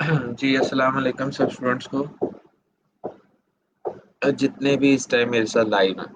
जी, अस्सलाम वालेकुम सब स्टूडेंट्स को, जितने भी इस टाइम मेरे साथ लाइव हैं।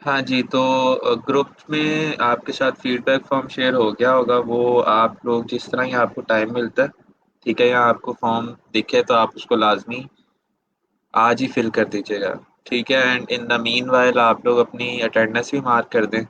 हाँ जी, तो ग्रुप में आपके साथ फीडबैक फॉर्म शेयर हो गया होगा। वो आप लोग जिस तरह ही आपको टाइम मिलता है, ठीक है, या आपको फॉर्म दिखे तो आप उसको लाजमी आज ही फिल कर दीजिएगा। ठीक है, and in the mean while आप लोग अपनी अटेंडेंस भी मार्क कर दें।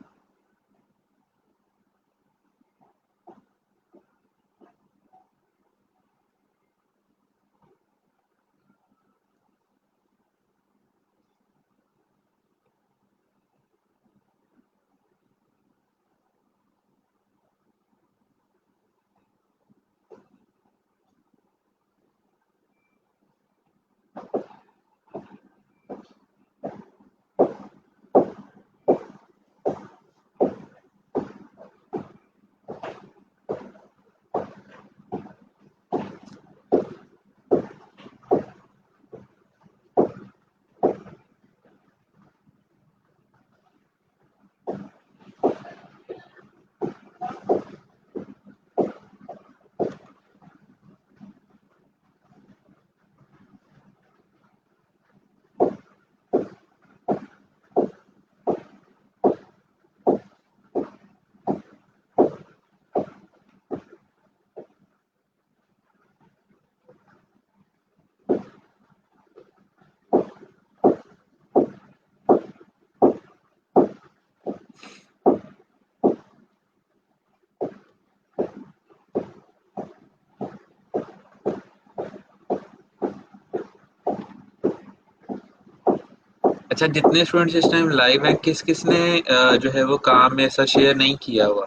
अच्छा, जितने स्टूडेंट्स इस टाइम लाइव हैं, किस किस ने जो है वो काम ऐसा शेयर नहीं किया हुआ?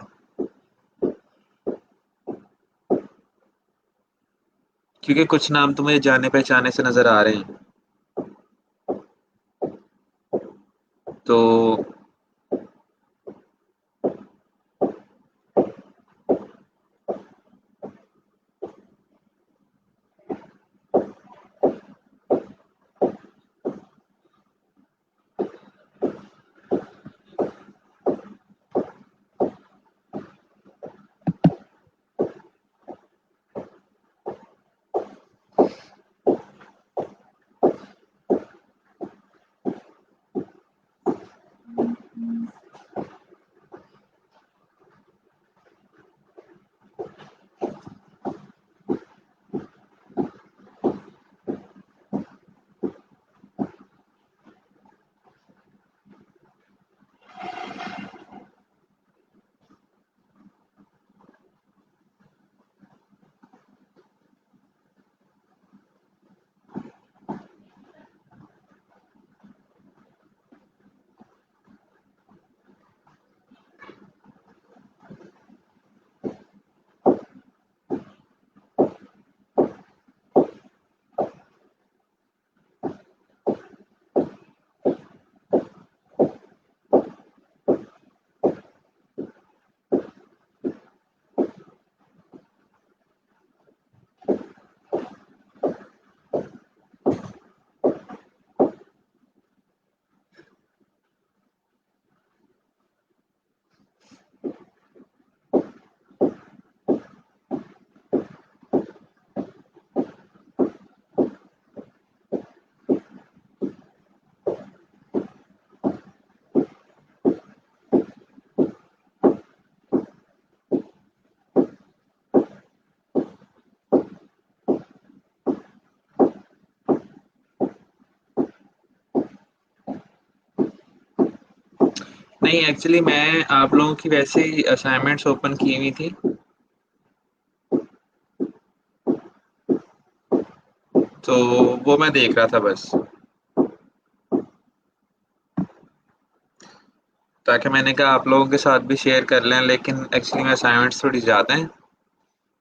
क्योंकि कुछ नाम तो मुझे जाने पहचाने से नज़र आ रहे हैं। तो नहीं, एक्चुअली मैं आप लोगों की वैसे ही असाइनमेंट्स ओपन की हुई थी, तो वो मैं देख रहा था बस। ताकि मैंने कहा आप लोगों के साथ भी शेयर कर लें, लेकिन एक्चुअली में असाइनमेंट्स थोड़ी ज़्यादा हैं,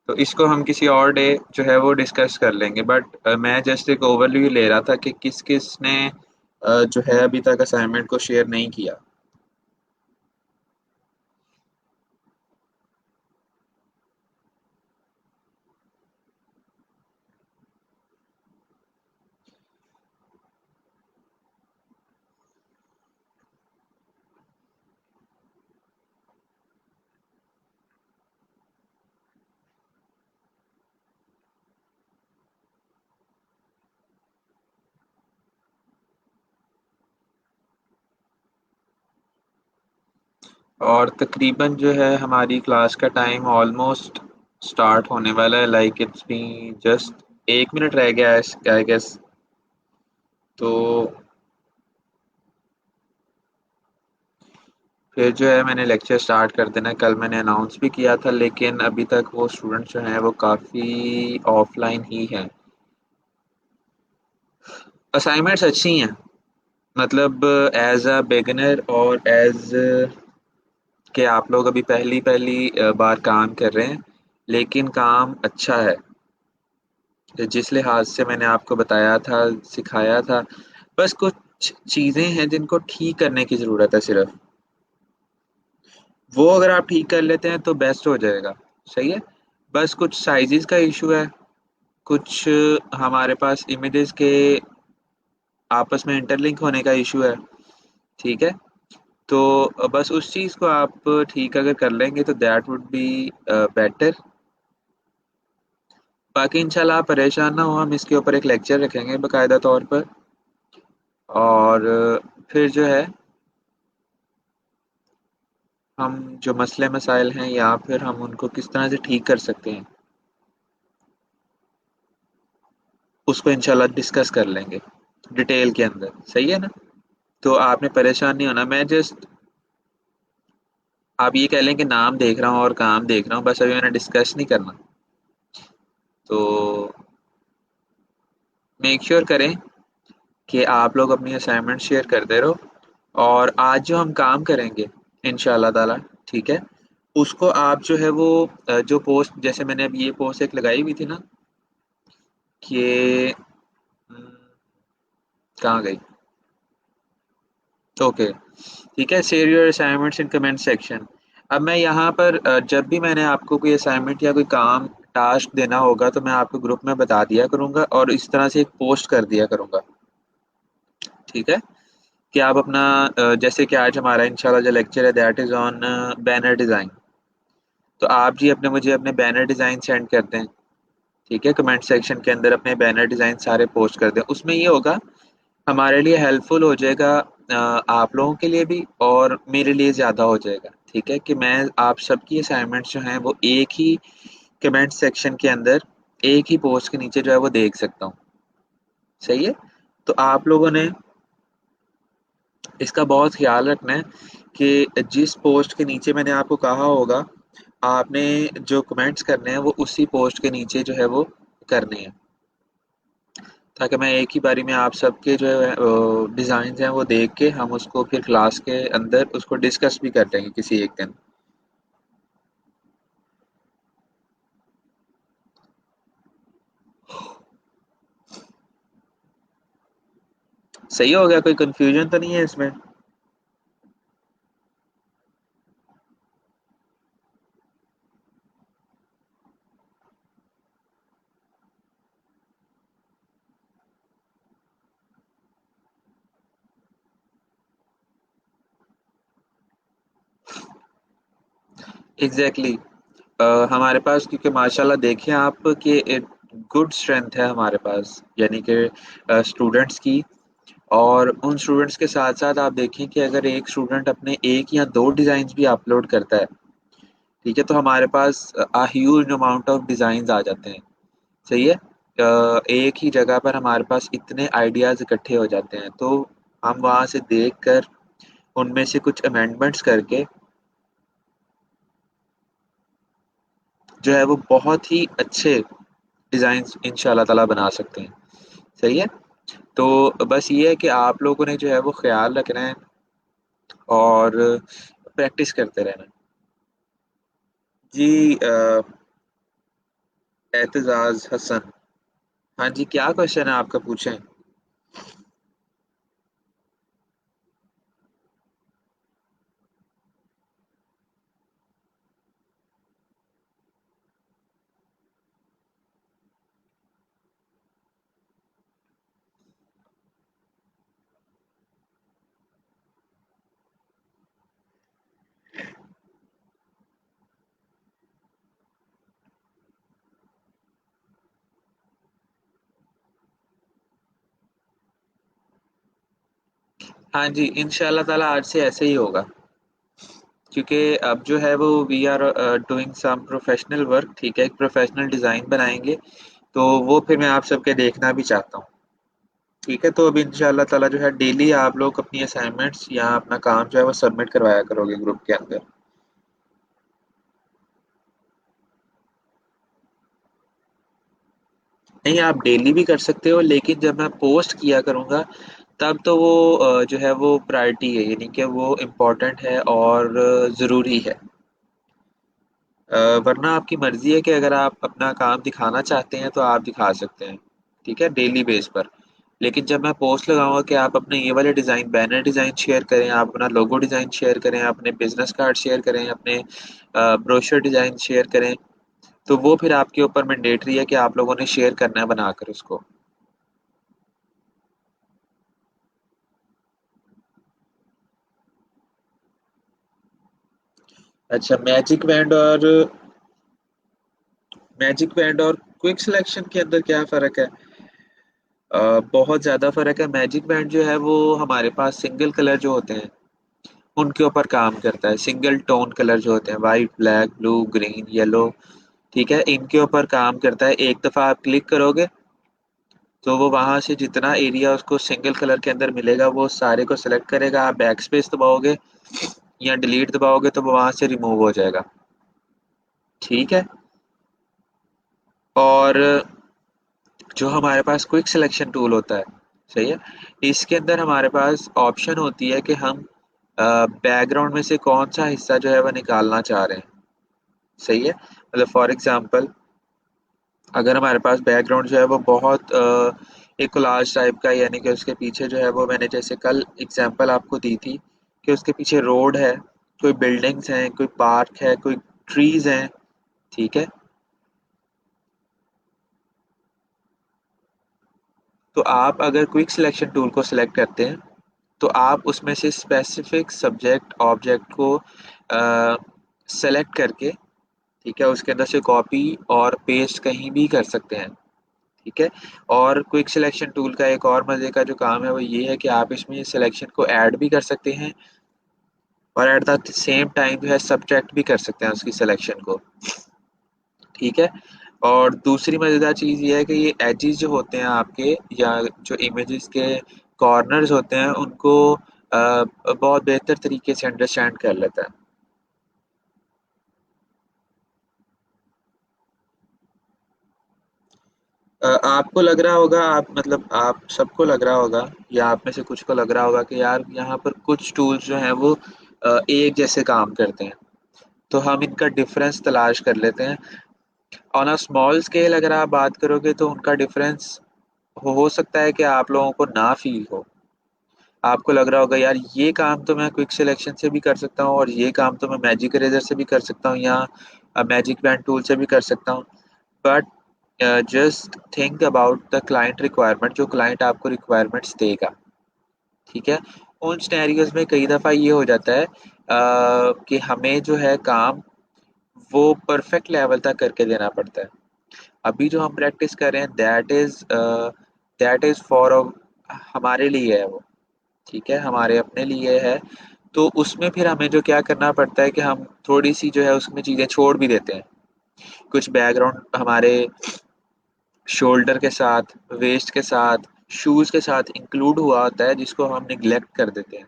तो इसको हम किसी और डे जो है वो डिस्कस कर लेंगे। बट मैं जस्ट एक ओवरव्यू ले रहा था कि किस किस ने जो है अभी तक असाइनमेंट को शेयर नहीं किया। और तकरीबन जो है हमारी क्लास का टाइम ऑलमोस्ट स्टार्ट होने वाला है, like it's be just 1 minute रह गया है आई गेस। तो फिर जो है मैंने लेक्चर स्टार्ट कर देना है। कल मैंने अनाउंस भी किया था, लेकिन अभी तक वो स्टूडेंट्स जो हैं वो काफ़ी ऑफलाइन ही हैं। असाइनमेंट्स अच्छी हैं, मतलब एज अ बिगिनर और एज कि आप लोग अभी पहली पहली बार काम कर रहे हैं, लेकिन काम अच्छा है। जिस लिहाज से मैंने आपको बताया था, सिखाया था, बस कुछ चीज़ें हैं जिनको ठीक करने की ज़रूरत है सिर्फ। वो अगर आप ठीक कर लेते हैं तो बेस्ट हो जाएगा। सही है। बस कुछ साइजेस का इशू है, कुछ हमारे पास इमेजेस के आपस में इंटरलिंक होने का इशू है। ठीक है। तो बस उस चीज़ को आप ठीक अगर कर लेंगे तो दैट वुड बी बेटर। बाकी इंशाल्लाह आप परेशान ना हो, हम इसके ऊपर एक लेक्चर रखेंगे बाकायदा तौर पर। और फिर जो है हम जो मसले मसाइल हैं या फिर हम उनको किस तरह से ठीक कर सकते हैं, उसको इंशाल्लाह डिस्कस कर लेंगे डिटेल के अंदर। सही है ना? तो आपने परेशान नहीं होना। मैं जस्ट आप ये कह लें कि नाम देख रहा हूँ और काम देख रहा हूँ, बस अभी मैंने डिस्कस नहीं करना। तो मेक श्योर करें कि आप लोग अपनी असाइनमेंट शेयर करते रहो। और आज जो हम काम करेंगे इंशाल्लाह ताला, ठीक है, उसको आप जो है वो जो पोस्ट, जैसे मैंने अभी ये पोस्ट एक लगाई हुई थी ना कि कहाँ गई, ओके, ठीक है, share your assignments in comment section. अब मैं यहाँ पर जब भी मैंने आपको कोई असाइनमेंट या कोई काम टास्क देना होगा तो मैं आपको ग्रुप में बता दिया करूँगा और इस तरह से एक पोस्ट कर दिया करूँगा। ठीक है, कि आप अपना जैसे कि आज हमारा इंशाल्लाह जो लेक्चर है that is on banner design. तो आप जी अपने मुझे अपने बैनर डिज़ाइन सेंड कर दें। ठीक है, कमेंट सेक्शन के अंदर अपने बैनर डिज़ाइन सारे पोस्ट कर दें। उसमें ये होगा, हमारे लिए हेल्पफुल हो जाएगा, आप लोगों के लिए भी और मेरे लिए ज़्यादा हो जाएगा। ठीक है, कि मैं आप सबकी असाइनमेंट्स जो हैं वो एक ही कमेंट सेक्शन के अंदर, एक ही पोस्ट के नीचे जो है वो देख सकता हूँ। सही है। तो आप लोगों ने इसका बहुत ख्याल रखना है कि जिस पोस्ट के नीचे मैंने आपको कहा होगा, आपने जो कमेंट्स करने हैं वो उसी पोस्ट के नीचे जो है वो करने हैं, ताकि मैं एक ही बारी में आप सबके जो है डिज़ाइन हैं वो देख के हम उसको फिर क्लास के अंदर उसको डिस्कस भी कर लेंगे किसी एक दिन। सही हो गया? कोई कंफ्यूजन तो नहीं है इसमें? Exactly exactly. हमारे पास क्योंकि माशाल्लाह देखिए आप कि एक गुड स्ट्रेंथ है हमारे पास, यानी कि स्टूडेंट्स की। और उन स्टूडेंट्स के साथ साथ आप देखें कि अगर एक स्टूडेंट अपने एक या दो डिज़ाइन भी अपलोड करता है, ठीक है, तो हमारे पास ह्यूज अमाउंट ऑफ डिज़ाइन आ जाते हैं। सही है। एक ही जगह पर हमारे पास इतने आइडियाज़ इकट्ठे हो जाते हैं, तो हम वहाँ से देख कर उनमें से कुछ अमेंडमेंट्स करके जो है वो बहुत ही अच्छे डिज़ाइंस इंशाल्लाह ताला बना सकते हैं। सही है? तो बस ये है कि आप लोगों ने जो है वो ख़्याल रखना है और प्रैक्टिस करते रहना है। जी एतज़ाज़ हसन। हाँ जी, क्या क्वेश्चन है आपका पूछें? हाँ जी, इंशाल्लाह ताला आज से ऐसे ही होगा। क्योंकि अब जो है वो we are doing some professional work, ठीक है? एक प्रोफ़ेशनल डिज़ाइन बनाएँगे, तो वो फिर मैं आप सबके देखना भी चाहता हूँ। ठीक है? तो अब इंशाल्लाह ताला जो है डेली आप लोग अपनी असाइनमेंट्स या अपना काम जो है वो सबमिट करवाया करोगे ग्रुप के अंदर। नहीं, आप डेली भी कर सकते हो, लेकिन जब मैं पोस्ट किया करूँगा तब तो वो जो है वो प्रायोरिटी है, यानी कि वो इम्पोर्टेंट है और ज़रूरी है। वरना आपकी मर्ज़ी है कि अगर आप अपना काम दिखाना चाहते हैं तो आप दिखा सकते हैं, ठीक है? डेली बेस पर। लेकिन जब मैं पोस्ट लगाऊँगा कि आप अपने ये वाले डिज़ाइन बैनर डिज़ाइन शेयर करें, आप अपना लोगो डिज़ाइन शेयर करें, अपने बिज़नेस कार्ड शेयर करें, अपने ब्रोशर डिज़ाइन शेयर करें, तो वो फिर आपके ऊपर मैंडेटरी है कि आप लोगों ने शेयर करना है बनाकर उसको। अच्छा, मैजिक बैंड और क्विक सिलेक्शन के अंदर क्या फ़र्क है? बहुत ज़्यादा फ़र्क है। मैजिक बैंड जो है वो हमारे पास सिंगल कलर जो होते हैं, उनके ऊपर काम करता है। सिंगल टोन कलर जो होते हैं white, black, blue, green, yellow, ठीक है? इनके ऊपर काम करता है। एक दफ़ा आप क्लिक करोगे, तो वो वहाँ से जितना एरिया उसको सिंगल कलर के अंदर मिलेगा, वो सारे को सेलेक्ट करेगा। आप बैक स्पेस दबाओगे या डिलीट दबाओगे, तो वो वहाँ से रिमूव हो जाएगा। ठीक है? और जो हमारे पास क्विक सिलेक्शन टूल होता है, सही है? इसके अंदर हमारे पास ऑप्शन होती है कि हम बैकग्राउंड में से कौन-सा हिस्सा जो है वो निकालना चाह रहे हैं, सही है? मतलब फॉर एग्ज़ाम्पल अगर हमारे पास बैकग्राउंड जो है वो बहुत एक कोलाज टाइप का, यानी कि उसके पीछे जो है वो मैंने जैसे कल एग्ज़ाम्पल आपको दी थी कि उसके पीछे रोड है, कोई बिल्डिंग्स हैं, कोई पार्क है, कोई ट्रीज़ हैं, ठीक है? तो आप अगर क्विक सिलेक्शन टूल को सिलेक्ट करते हैं, तो आप उसमें से स्पेसिफिक सब्जेक्ट ऑब्जेक्ट को सेलेक्ट करके, ठीक है, उसके अंदर से कॉपी और पेस्ट कहीं भी कर सकते हैं, ठीक है? और क्विक सिलेक्शन टूल का एक और मज़े का जो काम है वो ये है कि आप इसमें सिलेक्शन को ऐड भी कर सकते हैं और एट द सेम टाइम जो है सब्ट्रैक्ट भी कर सकते हैं उसकी सिलेक्शन को, ठीक है? और दूसरी मज़ेदार चीज़ ये है कि ये एजेस जो होते हैं आपके या जो इमेजेस के कॉर्नर्स होते हैं उनको बहुत बेहतर तरीके से अंडरस्टैंड कर लेता है। आपको लग रहा होगा, आप मतलब आप सबको लग रहा होगा या आप में से कुछ को लग रहा होगा कि यार यहाँ पर कुछ टूल्स जो हैं वो एक जैसे काम करते हैं, तो हम इनका डिफरेंस तलाश कर लेते हैं। ऑन अ स्मॉल स्केल अगर आप बात करोगे तो उनका डिफरेंस हो सकता है कि आप लोगों को ना फ़ील हो। आपको लग रहा होगा यार ये काम तो मैं क्विक सिलेक्शन से भी कर सकता हूँ और ये काम तो मैं मैजिक इरेज़र से भी कर सकता हूँ या मैजिक पेन टूल से भी कर सकता हूँ। But just think about the client requirement, जो क्लाइंट आपको रिक्वायरमेंट्स देगा, ठीक है? उन सिनेरियोज़ में कई दफ़ा ये हो जाता है कि हमें जो है काम वो परफेक्ट लेवल तक करके देना पड़ता है। अभी जो हम प्रैक्टिस कर रहे हैं दैट इज़ फॉर हमारे लिए है वो, ठीक है? हमारे अपने लिए है। तो उसमें फिर हमें जो क्या करना पड़ता है कि हम थोड़ी-सी जो है उसमें चीज़ें छोड़ भी देते हैं। कुछ बैकग्राउंड हमारे शोल्डर के साथ, वेस्ट के साथ, शूज़ के साथ इंक्लूड हुआ होता है जिसको हम नेग्लेक्ट कर देते हैं,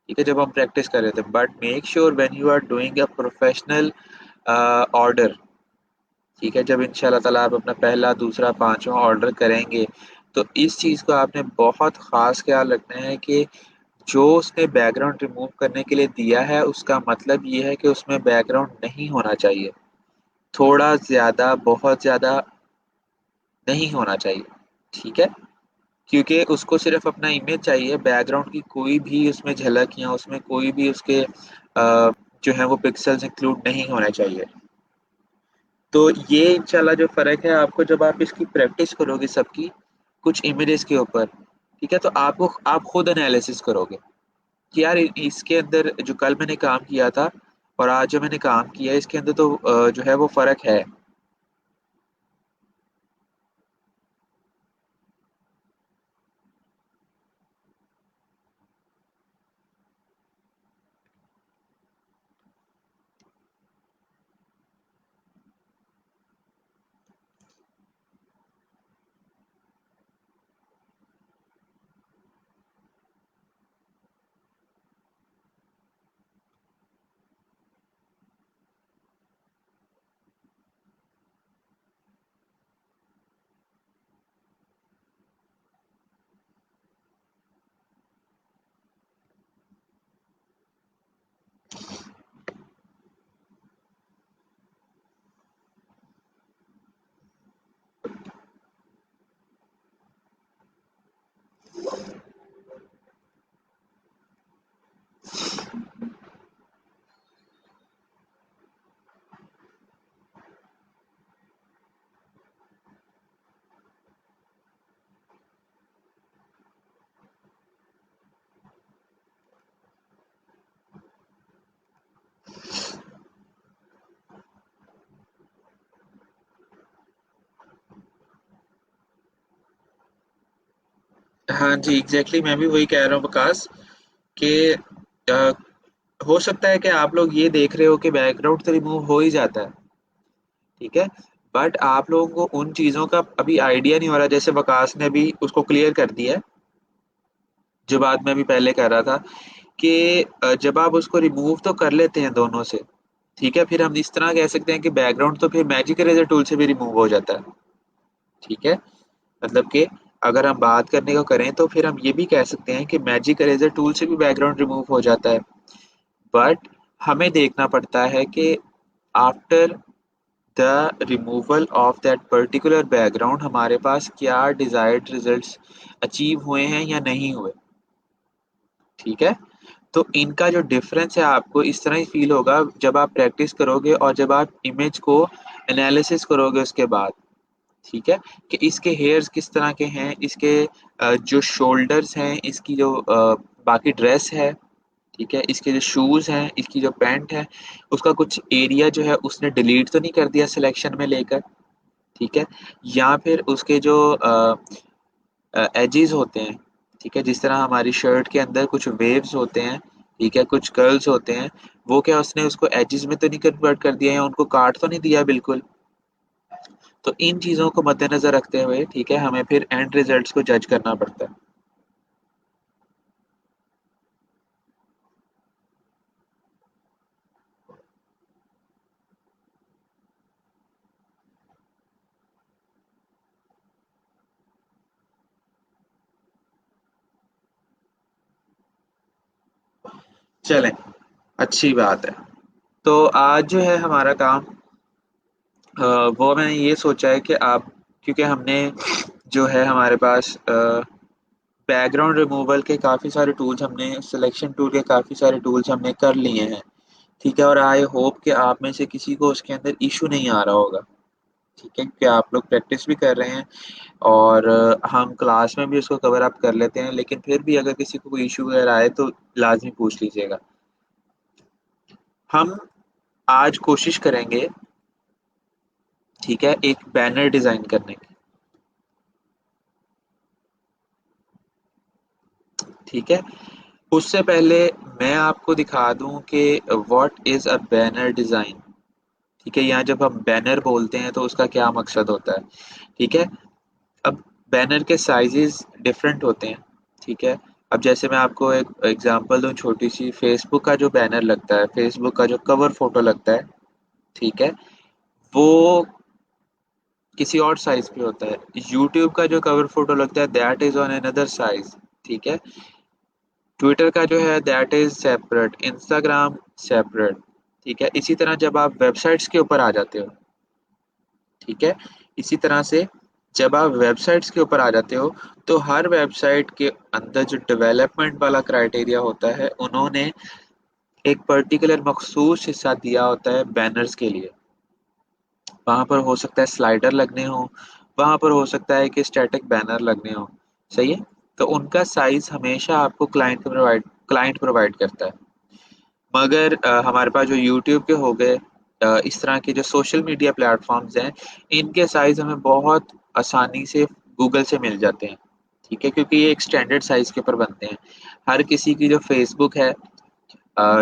ठीक है, जब हम प्रैक्टिस कर रहे थे। But make sure when you are doing a professional order, ठीक है, जब इंशाल्लाह ताला आप अपना पहला दूसरा पांचवा ऑर्डर करेंगे, तो इस चीज़ को आपने बहुत ख़ास ख्याल रखना है कि जो उसने बैकग्राउंड रिमूव करने के लिए दिया है उसका मतलब ये है कि उसमें बैकग्राउंड नहीं होना चाहिए, थोड़ा ज़्यादा, बहुत ज़्यादा नहीं होना चाहिए, ठीक है? क्योंकि उसको सिर्फ अपना इमेज चाहिए, बैकग्राउंड की कोई भी उसमें झलक या उसमें कोई भी उसके जो है वो पिक्सेल्स इंक्लूड नहीं होने चाहिए। तो ये इंशाल्लाह जो फ़र्क है आपको जब आप इसकी प्रैक्टिस करोगे सबकी कुछ इमेजेस के ऊपर, ठीक है, तो आपको आप खुद एनालिसिस करोगे कि यार इसके अंदर जो कल मैंने काम किया था और आज जो मैंने काम किया है इसके अंदर तो जो है वो फ़र्क है। हाँ जी, एग्जैक्टली मैं भी वही कह रहा हूँ विकास कि अ, हो सकता है कि आप लोग ये देख रहे हो कि बैकग्राउंड तो रिमूव हो ही जाता है, ठीक है, बट आप लोगों को उन चीज़ों का अभी आइडिया नहीं हो रहा, जैसे वकास ने भी उसको क्लियर कर दिया है, जो बात मैं भी पहले कर रहा था कि जब आप उसको रिमूव तो कर लेते हैं दोनों से, ठीक है, फिर हम इस तरह कह सकते हैं कि बैकग्राउंड तो फिर मैजिक इरेजर टूल से भी रिमूव हो जाता है, ठीक है, मतलब कि अगर हम बात करने को करें तो फिर हम ये भी कह सकते हैं कि मैजिक इरेजर टूल से भी बैकग्राउंड रिमूव हो जाता है, बट हमें देखना पड़ता है कि after the removal of that particular background हमारे पास क्या डिजायर्ड रिजल्ट्स अचीव हुए हैं या नहीं हुए, ठीक है, तो इनका जो डिफरेंस है आपको इस तरह ही फील होगा जब आप प्रैक्टिस करोगे और जब आप इमेज को एनालिसिस करोगे उसके बाद, ठीक है, कि इसके हेयर्स किस तरह के हैं, इसके जो शोल्डर्स हैं, इसकी जो बाकी ड्रेस है, ठीक है, इसके जो शूज़ हैं, इसकी जो पैंट है, उसका कुछ एरिया जो है उसने डिलीट तो नहीं कर दिया सिलेक्शन में लेकर, ठीक है, या फिर उसके जो एजेस होते हैं, ठीक है, जिस तरह हमारी शर्ट के अंदर कुछ वेव्स होते हैं, ठीक है, कुछ कर्ल्स होते हैं, वो क्या उसने उसको एजेस में तो नहीं कन्वर्ट कर दिया या उनको काट तो नहीं दिया बिल्कुल। तो इन चीज़ों को मद्देनज़र रखते हुए, ठीक है, हमें फिर एंड रिजल्ट्स को जज करना पड़ता है। चलें, अच्छी बात है। तो आज जो है हमारा काम वो मैंने ये सोचा है कि आप, क्योंकि हमने जो है हमारे पास बैकग्राउंड रिमूवल के काफ़ी सारे टूल्स, हमने सिलेक्शन टूल के काफ़ी सारे टूल्स हमने कर लिए हैं, ठीक है, और आई होप कि आप में से किसी को उसके अंदर इशू नहीं आ रहा होगा, ठीक है, क्योंकि आप लोग प्रैक्टिस भी कर रहे हैं और हम क्लास में भी उसको कवर अप कर लेते हैं, लेकिन फिर भी अगर किसी को कोई इशू वगैरह आए तो लाजमी पूछ लीजिएगा। हम आज कोशिश करेंगे, ठीक है, एक बैनर डिज़ाइन करने की, ठीक है, उससे पहले मैं आपको दिखा दूं कि what is a banner design, ठीक है, यहाँ जब हम बैनर बोलते हैं तो उसका क्या मकसद होता है, ठीक है, अब बैनर के साइजेस डिफरेंट होते हैं, ठीक है, अब जैसे मैं आपको एक एग्जांपल दूं छोटी सी, फेसबुक का जो बैनर लगता है, फेसबुक का जो कवर फोटो लगता है, ठीक है, वो किसी और साइज पे होता है। यूट्यूब का जो कवर फोटो लगता है that is on another size, ठीक है। ट्विटर का जो है that is separate, Instagram separate, ठीक है। इसी तरह जब आप वेबसाइट्स के ऊपर आ जाते हो, ठीक है, इसी तरह से जब आप वेबसाइट्स के ऊपर आ जाते हो, तो हर वेबसाइट के अंदर जो डेवलपमेंट वाला क्राइटेरिया होता है, उन्होंने एक पर्टिकुलर मखसूस हिस्सा दिया होता है बैनर्स के लिए। वहां पर हो सकता है स्लाइडर लगने हो, वहां पर हो सकता है कि स्टैटिक बैनर लगने हो, सही है। तो उनका साइज हमेशा आपको क्लाइंट प्रोवाइड करता है। मगर हमारे पास जो यूट्यूब के हो गए, इस तरह के जो सोशल मीडिया प्लेटफॉर्म्स हैं, इनके साइज हमें बहुत आसानी से गूगल से मिल जाते हैं, ठीक है, क्योंकि ये एक स्टैंडर्ड साइज के ऊपर बनते हैं। हर किसी की जो फेसबुक है,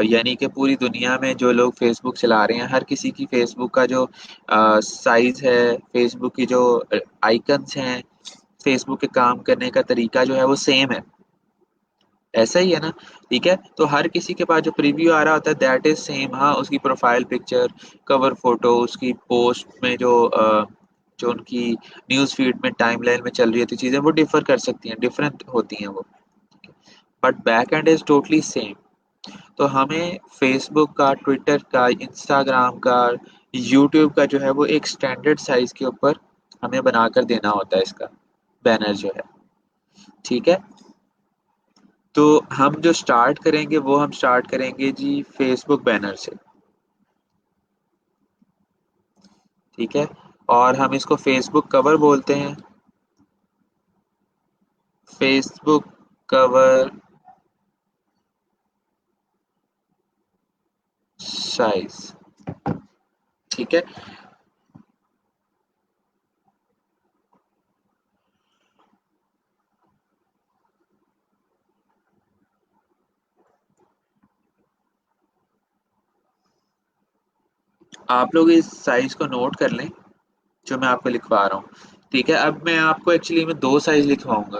यानी कि पूरी दुनिया में जो लोग फेसबुक चला रहे हैं, हर किसी की फेसबुक का जो साइज है, फेसबुक की जो आइकन्स हैं, फेसबुक के काम करने का तरीका जो है वो सेम है। ऐसा ही है ना, ठीक है। तो हर किसी के पास जो प्रीव्यू आ रहा होता है दैट इज सेम। हाँ, उसकी प्रोफाइल पिक्चर, कवर फोटो, उसकी पोस्ट में जो उनकी न्यूज़ फीड में टाइमलाइन में चल रही होती चीज़ें, वो डिफर कर सकती हैं, डिफरेंट होती हैं वो, but back and is totally same. तो हमें फेसबुक का, ट्विटर का, इंस्टाग्राम का, यूट्यूब का जो है वो एक स्टैंडर्ड साइज के ऊपर हमें बनाकर देना होता है इसका बैनर जो है, ठीक है। तो हम जो स्टार्ट करेंगे वो हम स्टार्ट करेंगे जी फेसबुक बैनर से, ठीक है। और हम इसको फेसबुक कवर बोलते हैं, फेसबुक कवर साइज, ठीक है। आप लोग इस साइज को नोट कर लें जो मैं आपको लिखवा रहा हूँ, ठीक है। अब मैं आपको एक्चुअली में दो साइज लिखवाऊंगा,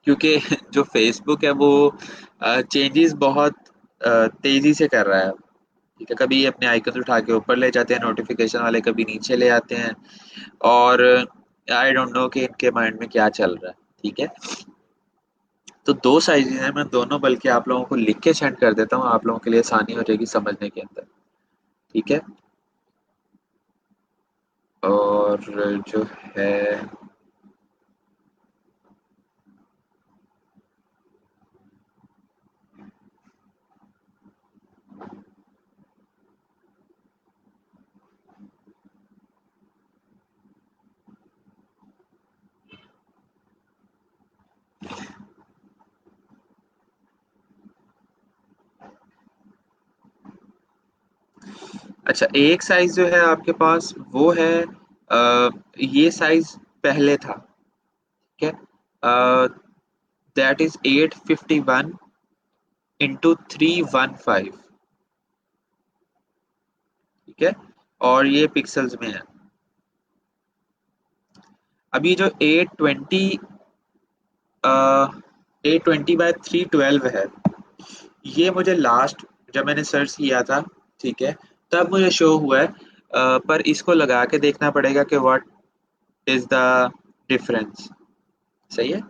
क्योंकि जो फेसबुक है वो चेंजेस बहुत तेजी से कर रहा है, ठीक है। कभी ये अपने आइकन उठा के ऊपर ले जाते हैं नोटिफिकेशन वाले, कभी नीचे ले आते हैं, और आई डोंट नो कि इनके माइंड में क्या चल रहा है, ठीक है। तो दो साइजेस हैं, मैं दोनों बल्कि आप लोगों को लिख के सेंड कर देता हूँ, आप लोगों के लिए आसानी हो जाएगी समझने के अंदर, ठीक है। और जो है, अच्छा, एक साइज जो है आपके पास वो है, ये साइज पहले था, ठीक है। दैट इज 851 × 315, ठीक है, और ये पिक्सल्स में है। अभी जो 820 बाय 312 है, ये मुझे लास्ट जब मैंने सर्च किया था, ठीक है, तब मुझे शो हुआ है, पर इसको लगा के देखना पड़ेगा कि व्हाट इज द डिफरेंस, सही है।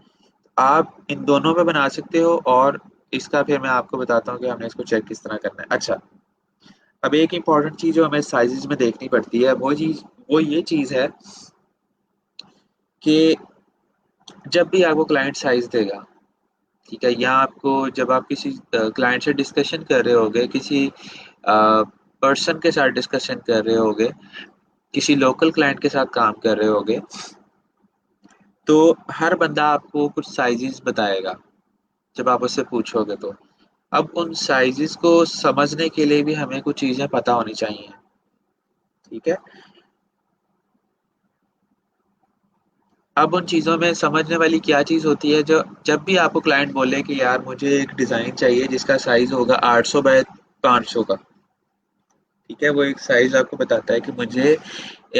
आप इन दोनों पे बना सकते हो, और इसका फिर मैं आपको बताता हूँ कि हमने इसको चेक किस तरह करना है। अच्छा, अब एक इम्पॉर्टेंट चीज़ जो हमें साइजेस में देखनी पड़ती है, वो ये चीज़ है कि जब भी आपको क्लाइंट साइज देगा, ठीक है, या आपको जब आप किसी क्लाइंट से डिस्कशन कर रहे होगे, किसी पर्सन के साथ डिस्कशन कर रहे होगे, किसी लोकल क्लाइंट के साथ काम कर रहे होगे, तो हर बंदा आपको कुछ साइजेस बताएगा जब आप उससे पूछोगे तो। अब उन साइजेस को समझने के लिए भी हमें कुछ चीज़ें पता होनी चाहिए, ठीक है। अब उन चीज़ों में समझने वाली क्या चीज़ होती है, जो जब भी आपको क्लाइंट बोले कि यार मुझे एक डिज़ाइन चाहिए जिसका साइज़ होगा 800 बाय 500 का, ठीक है, वो एक साइज़ आपको बताता है कि मुझे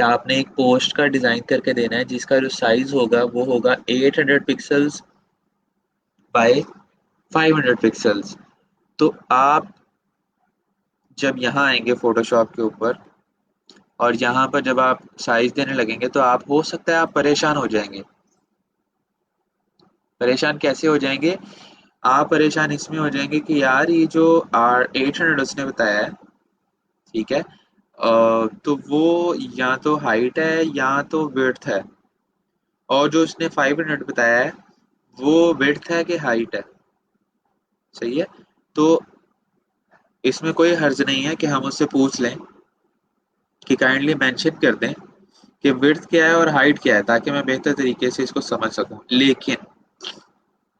आपने एक पोस्ट का डिज़ाइन करके देना है जिसका जो साइज़ होगा वो होगा 800 पिक्सल्स बाय 500 पिक्सल्स। तो आप जब यहाँ आएंगे फोटोशॉप के ऊपर और यहाँ पर जब आप साइज देने लगेंगे तो आप हो सकता है आप परेशान हो जाएंगे। परेशान कैसे हो जाएंगे? आप परेशान इसमें हो जाएंगे कि यार ये जो 800 उसने बताया है, ठीक है, तो वो या तो हाइट है या तो विड्थ है, और जो उसने 500 बताया है वो विड्थ है कि हाइट है। सही है। तो इसमें कोई हर्ज नहीं है कि हम उससे पूछ लें कि काइंडली मेंशन कर दें कि विड्थ क्या है और हाइट क्या है, ताकि मैं बेहतर तरीके से इसको समझ सकूं। लेकिन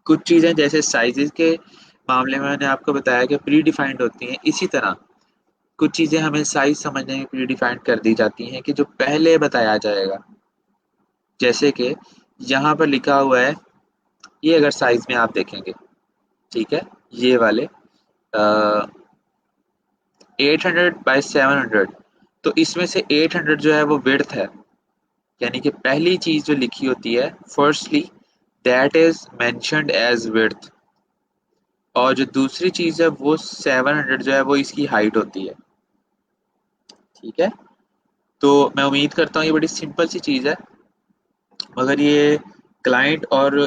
कुछ चीज़ें जैसे साइजेस के मामले में मैंने आपको बताया कि प्री डिफाइंड होती हैं, इसी तरह कुछ चीज़ें हमें साइज समझने में प्री डिफाइंड कर दी जाती हैं कि जो पहले बताया जाएगा। जैसे कि यहाँ पर लिखा हुआ है, ये अगर साइज में आप देखेंगे, ठीक है, ये वाले 800 बाई 700, तो इसमें से 800 जो है वो विड्थ है, यानी कि पहली चीज जो लिखी होती है firstly that is mentioned as width, और जो दूसरी चीज है वो 700 जो है वो इसकी हाइट होती है। ठीक है। तो मैं उम्मीद करता हूँ ये बड़ी सिंपल सी चीज है, मगर ये क्लाइंट और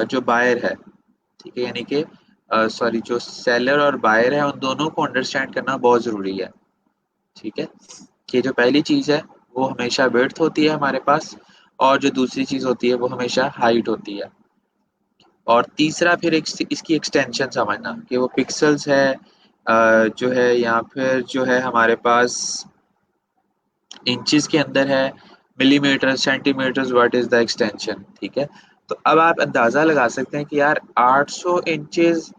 जो बायर है, ठीक है, यानी कि सॉरी जो सेलर और बायर है उन दोनों को अंडरस्टैंड करना बहुत ज़रूरी है। ठीक है, कि जो पहली चीज़ है वो हमेशा विड्थ होती है हमारे पास, और जो दूसरी चीज़ होती है वो हमेशा हाइट होती है। और तीसरा फिर इसकी एक्सटेंशन समझना कि वो पिक्सल्स है जो है, या फिर जो है हमारे पास इंचेस के अंदर है, millimetre centimetres, what is the extension. ठीक है। तो अब आप अंदाज़ा लगा सकते हैं कि यार 800 इंचेस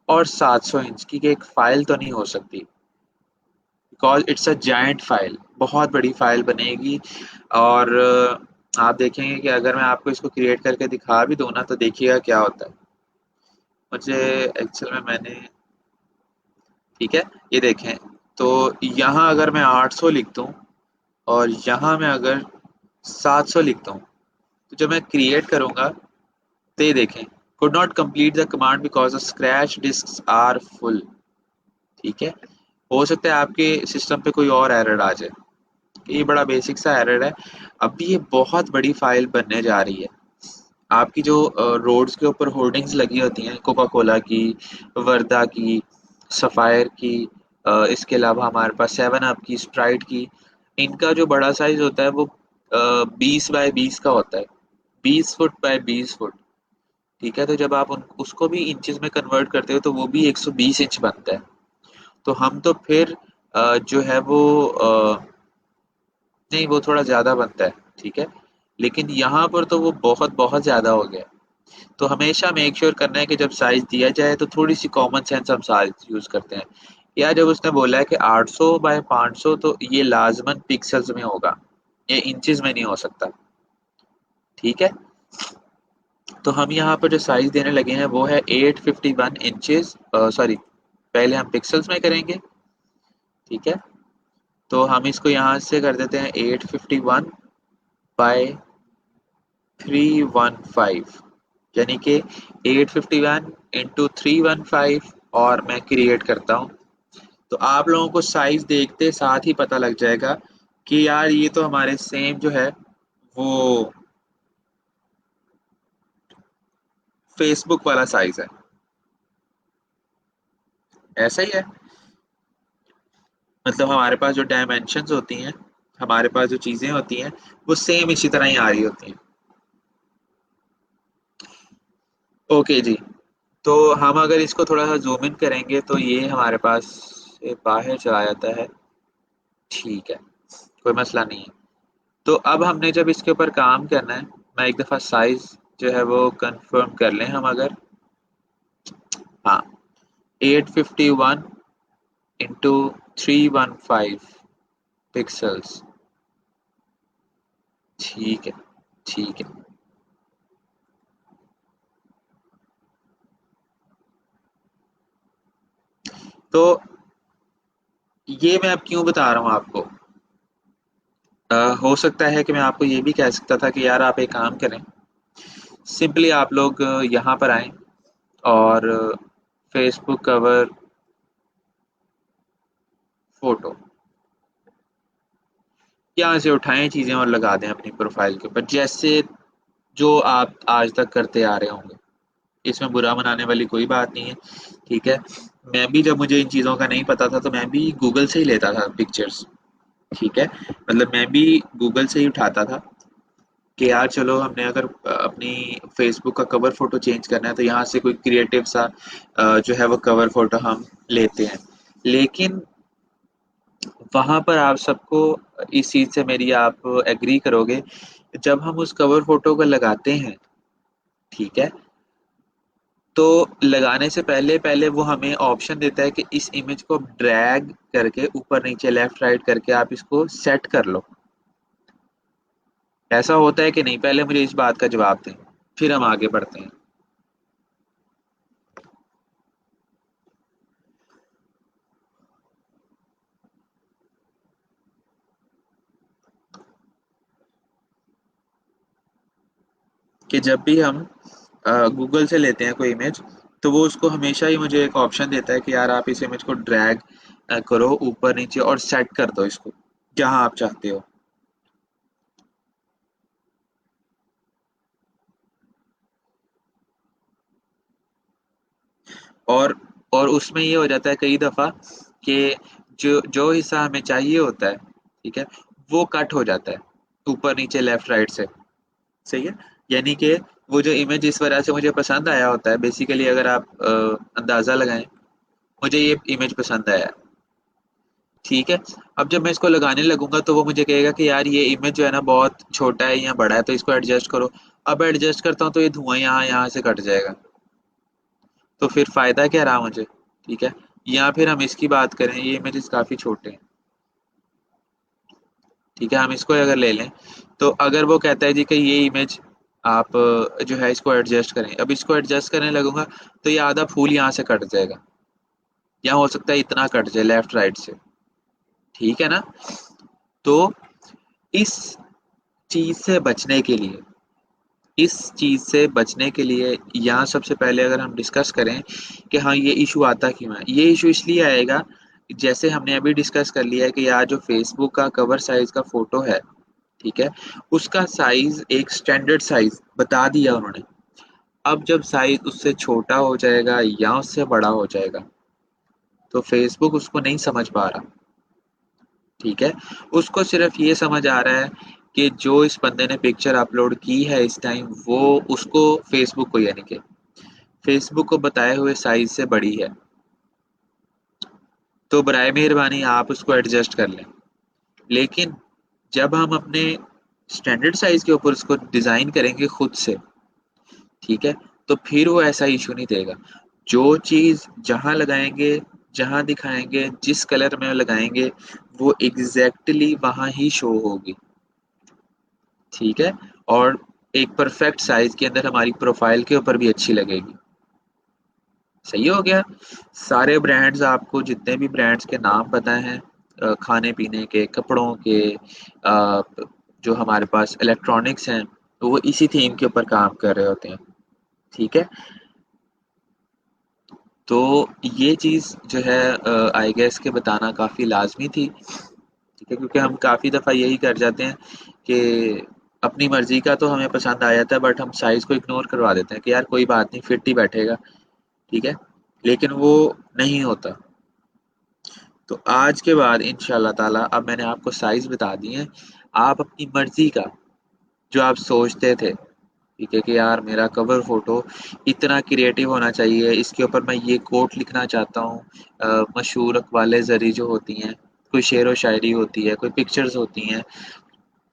और 700 इंच की एक फाइल तो नहीं हो सकती, because it's a giant file, बहुत बड़ी फाइल बनेगी। और आप देखेंगे कि अगर मैं आपको इसको क्रिएट करके दिखा भी दूँ ना तो देखिएगा क्या होता है। मुझे एक्चुअल में मैंने, ठीक है, ये देखें, तो यहाँ अगर मैं 800 लिख दूँ और यहाँ मैं अगर 700 लिखता हूँ, तो जब मैं क्रिएट करूँगा तो ये देखें, could not complete the command because the scratch disks are full। ठीक है। हो सकता है आपके सिस्टम पे कोई और एरर आ जाए, ये बड़ा बेसिक सा एरर है। अभी ये बहुत बड़ी फाइल बनने जा रही है। आपकी जो रोड्स के ऊपर होर्डिंग्स लगी होती हैं कोका कोला की, वर्दा की, सफ़ायर की, इसके अलावा हमारे पास सेवन अप की, स्प्राइट की, इनका जो बड़ा साइज होता है वो 20 बाय 20 का होता है, 20 फुट बाय 20 फुट। ठीक है। तो जब आप उसको भी इंचेस में कन्वर्ट करते हो तो वो भी 120 इंच बनता है। तो हम तो फिर जो है वो नहीं, वो थोड़ा ज़्यादा बनता है। ठीक है। लेकिन यहाँ पर तो वो बहुत बहुत ज़्यादा हो गया। तो हमेशा मेक श्योर करना है कि जब साइज दिया जाए तो थोड़ी सी कॉमन सेंस हम साइज यूज करते हैं। या जब उसने बोला है कि 800 बाय 500, तो ये लाजमन पिक्सल्स में होगा, ये इंचेस में नहीं हो सकता। ठीक है। तो हम यहाँ पर जो साइज देने लगे हैं वो है 851 इंचेस, सॉरी, पहले हम पिक्सल्स में करेंगे। ठीक है। तो हम इसको यहाँ से कर देते हैं 851 बाय 315, यानी कि 851 इंटू 315, और मैं क्रिएट करता हूँ। तो आप लोगों को साइज देखते साथ ही पता लग जाएगा कि यार ये तो हमारे सेम जो है वो फेसबुक वाला साइज है। ऐसा ही है। मतलब हमारे पास जो डायमेंशंस होती हैं, हमारे पास जो चीज़ें होती हैं वो सेम इसी तरह ही आ रही होती हैं। ओके जी। तो हम अगर इसको थोड़ा सा जूम इन करेंगे तो ये हमारे पास से बाहर चला जाता है। ठीक है, कोई मसला नहीं है। तो अब हमने जब इसके ऊपर काम करना है, मैं एक दफ़ा साइज जो है वो कंफर्म कर लें हम अगर, हाँ, 851 इंटू 315 पिक्सल्स। ठीक है। ठीक है। तो ये मैं अब क्यों बता रहा हूँ आपको, हो सकता है कि मैं आपको ये भी कह सकता था कि यार आप एक काम करें, सिंपली आप लोग यहाँ पर आएं और फेसबुक कवर फोटो यहाँ से उठाएं चीजें और लगा दें अपनी प्रोफाइल के ऊपर, जैसे जो आप आज तक करते आ रहे होंगे। इसमें बुरा मनाने वाली कोई बात नहीं है, ठीक है। मैं भी, जब मुझे इन चीज़ों का नहीं पता था, तो मैं भी गूगल से ही लेता था पिक्चर्स, ठीक है। मतलब मैं भी गूगल से ही उठाता था कि यार चलो, हमने अगर अपनी फेसबुक का कवर फोटो चेंज करना है तो यहाँ से कोई क्रिएटिव सा जो है वो कवर फोटो हम लेते हैं। लेकिन वहां पर आप सबको इस चीज से मेरी आप एग्री करोगे, जब हम उस कवर फोटो को लगाते हैं, ठीक है, तो लगाने से पहले पहले वो हमें ऑप्शन देता है कि इस इमेज को ड्रैग करके ऊपर नीचे लेफ्ट राइट करके आप इसको सेट कर लो। ऐसा होता है कि नहीं? पहले मुझे इस बात का जवाब दें, फिर हम आगे बढ़ते हैं। कि जब भी हम गूगल से लेते हैं कोई इमेज, तो वो उसको हमेशा ही मुझे एक ऑप्शन देता है कि यार आप इस इमेज को ड्रैग करो ऊपर नीचे और सेट कर दो इसको जहां आप चाहते हो। और और उसमें ये हो जाता है कई दफा कि जो जो हिस्सा हमें चाहिए होता है, ठीक है, वो कट हो जाता है ऊपर नीचे लेफ्ट राइट से। सही है। यानी कि वो जो इमेज जिस वजह से मुझे पसंद आया होता है, बेसिकली अगर आप अंदाजा लगाएं, मुझे ये इमेज पसंद आया, ठीक है। अब जब मैं इसको लगाने लगूंगा तो वो मुझे कहेगा कि यार ये इमेज जो है ना बहुत छोटा है या बड़ा है, तो इसको एडजस्ट करो। अब एडजस्ट करता हूँ तो ये धुआं यहाँ यहाँ से कट जाएगा, तो फिर फायदा क्या रहा मुझे? ठीक है। या फिर हम इसकी बात करें, ये इमेजेस काफी छोटे हैं, ठीक है, हम इसको अगर ले लें, तो अगर वो कहता है जी कि ये इमेज आप जो है इसको एडजस्ट करें, अब इसको एडजस्ट करने लगूंगा तो ये आधा फूल यहाँ से कट जाएगा, या हो सकता है इतना कट जाए लेफ्ट राइट से, ठीक है ना। तो इस चीज से बचने के लिए, इस चीज से बचने के लिए यहाँ सबसे पहले अगर हम डिस्कस करें कि हाँ ये इशू आता क्यों है, ये इशू इसलिए आएगा, जैसे हमने अभी डिस्कस कर लिया है कि यार जो फेसबुक का कवर साइज का फोटो है, ठीक है, उसका साइज एक स्टैंडर्ड साइज बता दिया उन्होंने। अब जब साइज उससे छोटा हो जाएगा या उससे बड़ा हो जाएगा, तो फेसबुक उसको नहीं समझ पा रहा, ठीक है। उसको सिर्फ ये समझ आ रहा है कि जो इस बंदे ने पिक्चर अपलोड की है इस टाइम, वो उसको फेसबुक को, यानी कि फेसबुक को बताए हुए साइज से बड़ी है, तो बराए मेहरबानी आप उसको एडजस्ट कर लें। लेकिन जब हम अपने स्टैंडर्ड साइज के ऊपर उसको डिजाइन करेंगे खुद से, ठीक है, तो फिर वो ऐसा इशू नहीं देगा। जो चीज जहां लगाएंगे, जहां दिखाएंगे, जिस कलर में लगाएंगे, वो एग्जैक्टली वहां ही शो होगी, ठीक है। और एक परफेक्ट साइज के अंदर हमारी प्रोफाइल के ऊपर भी अच्छी लगेगी। सही हो गया। सारे ब्रांड्स, आपको जितने भी ब्रांड्स के नाम पता हैं, खाने पीने के, कपड़ों के, अ, जो हमारे पास इलेक्ट्रॉनिक्स हैं, तो वो इसी थीम के ऊपर काम कर रहे होते हैं, ठीक है। तो ये चीज़ जो है आई गेस के बताना काफ़ी लाजमी थी, ठीक है, क्योंकि हम काफ़ी दफ़ा यही कर जाते हैं कि अपनी मर्जी का तो हमें पसंद आ जाता है, बट हम साइज़ को इग्नोर करवा देते हैं कि यार कोई बात नहीं, फिट ही बैठेगा, ठीक है। लेकिन वो नहीं होता। तो आज के बाद इंशाल्लाह ताला, अब मैंने आपको साइज बता दिए हैं, आप अपनी मर्जी का जो आप सोचते थे, ठीक है, कि यार मेरा कवर फोटो इतना क्रिएटिव होना चाहिए, इसके ऊपर मैं ये कोट लिखना चाहता हूँ, मशहूर अकवाले जरी जो होती हैं, कोई शेर व शायरी होती है, कोई पिक्चर्स होती हैं,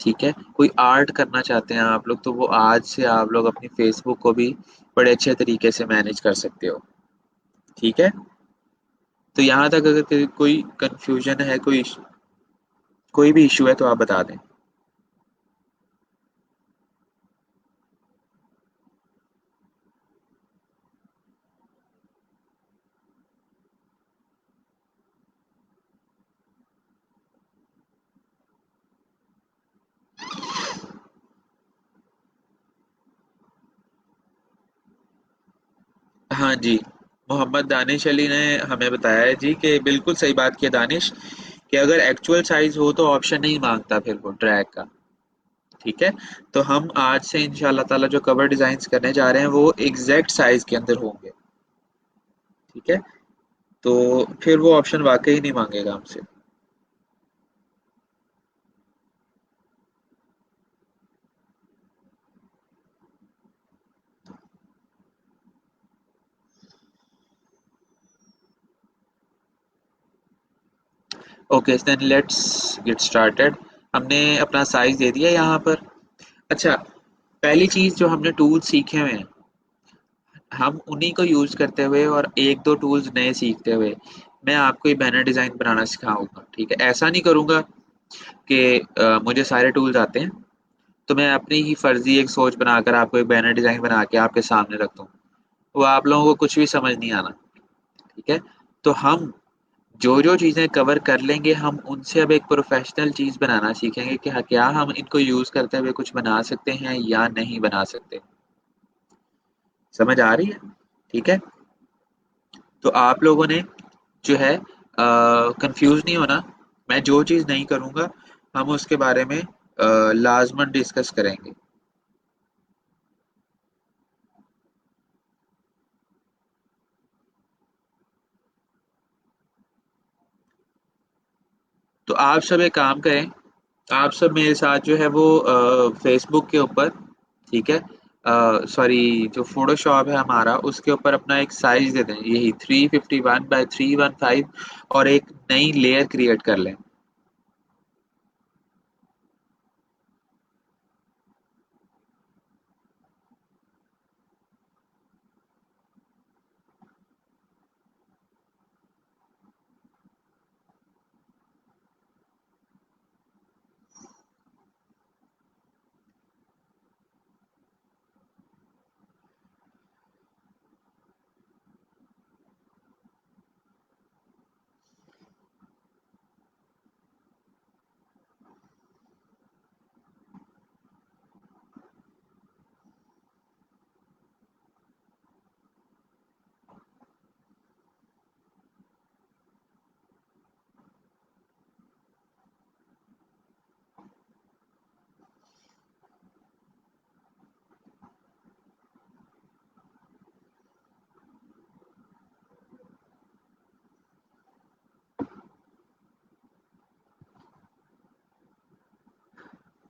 ठीक है, कोई आर्ट करना चाहते हैं आप लोग, तो वो आज से आप लोग अपनी फेसबुक को भी बड़े अच्छे तरीके से मैनेज कर सकते हो, ठीक है। तो यहाँ तक अगर कोई कंफ्यूजन है, कोई भी इशू है तो आप बता दें। हाँ जी। मोहम्मद दानिश अली ने हमें बताया है जी कि बिल्कुल सही बात की है दानिश, कि अगर एक्चुअल साइज हो तो ऑप्शन नहीं मांगता फिर वो ड्रैग का। ठीक है, तो हम आज से इंशाल्लाह ताला जो कवर डिजाइन करने जा रहे हैं वो एग्जैक्ट साइज के अंदर होंगे। ठीक है, तो फिर वो ऑप्शन वाकई नहीं मांगेगा हमसे। Okay then let's get started. हमने अपना साइज दे दिया यहाँ पर। अच्छा, पहली चीज जो हमने टूल सीखे हुए हैं, हम उन्हीं को यूज करते हुए और एक दो टूल्स नए सीखते हुए मैं आपको ये बैनर डिजाइन बनाना सिखाऊंगा। ठीक है, ऐसा नहीं करूंगा कि मुझे सारे टूल्स आते हैं तो मैं अपनी ही फर्जी एक सोच बनाकर आपको एक बैनर डिजाइन बना के आपके सामने रख दूं, वो आप लोगों को कुछ भी समझ नहीं आना। ठीक है, तो हम जो जो चीजें कवर कर लेंगे हम उनसे अब एक प्रोफेशनल चीज बनाना सीखेंगे कि हाँ, क्या हम इनको यूज करते हुए कुछ बना सकते हैं या नहीं बना सकते। समझ आ रही है? ठीक है, तो आप लोगों ने जो है कंफ्यूज नहीं होना। मैं जो चीज़ नहीं करूँगा हम उसके बारे में लाजमन डिस्कस करेंगे। तो आप सब एक काम करें, आप सब मेरे साथ जो है वो फेसबुक के ऊपर, ठीक है, सॉरी, जो फोटोशॉप है हमारा उसके ऊपर अपना एक साइज दे दें, यही 351 बाय 315, और एक नई लेयर क्रिएट कर लें।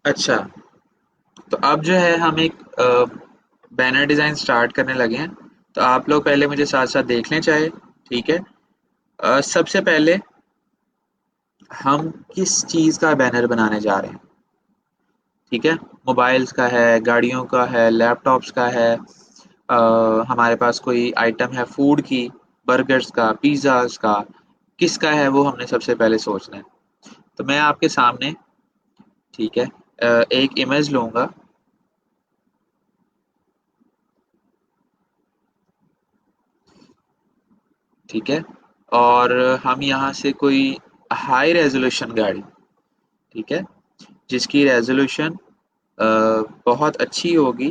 अच्छा, तो अब जो है हम एक बैनर डिजाइन स्टार्ट करने लगे हैं। तो आप लोग पहले मुझे साथ साथ देख लें चाहे। ठीक है, सबसे पहले हम किस चीज़ का बैनर बनाने जा रहे हैं? ठीक है, मोबाइल्स का है, गाड़ियों का है, लैपटॉप्स का है, हमारे पास कोई आइटम है फूड की, बर्गर्स का, पिज़्ज़ाज़ का, किसका है वो हमने सबसे पहले सोचना है। तो मैं आपके सामने, ठीक है, एक इमेज लूँगा। ठीक है, और हम यहाँ से कोई हाई रेजोल्यूशन गाड़ी, ठीक है, जिसकी रेजोल्यूशन बहुत अच्छी होगी,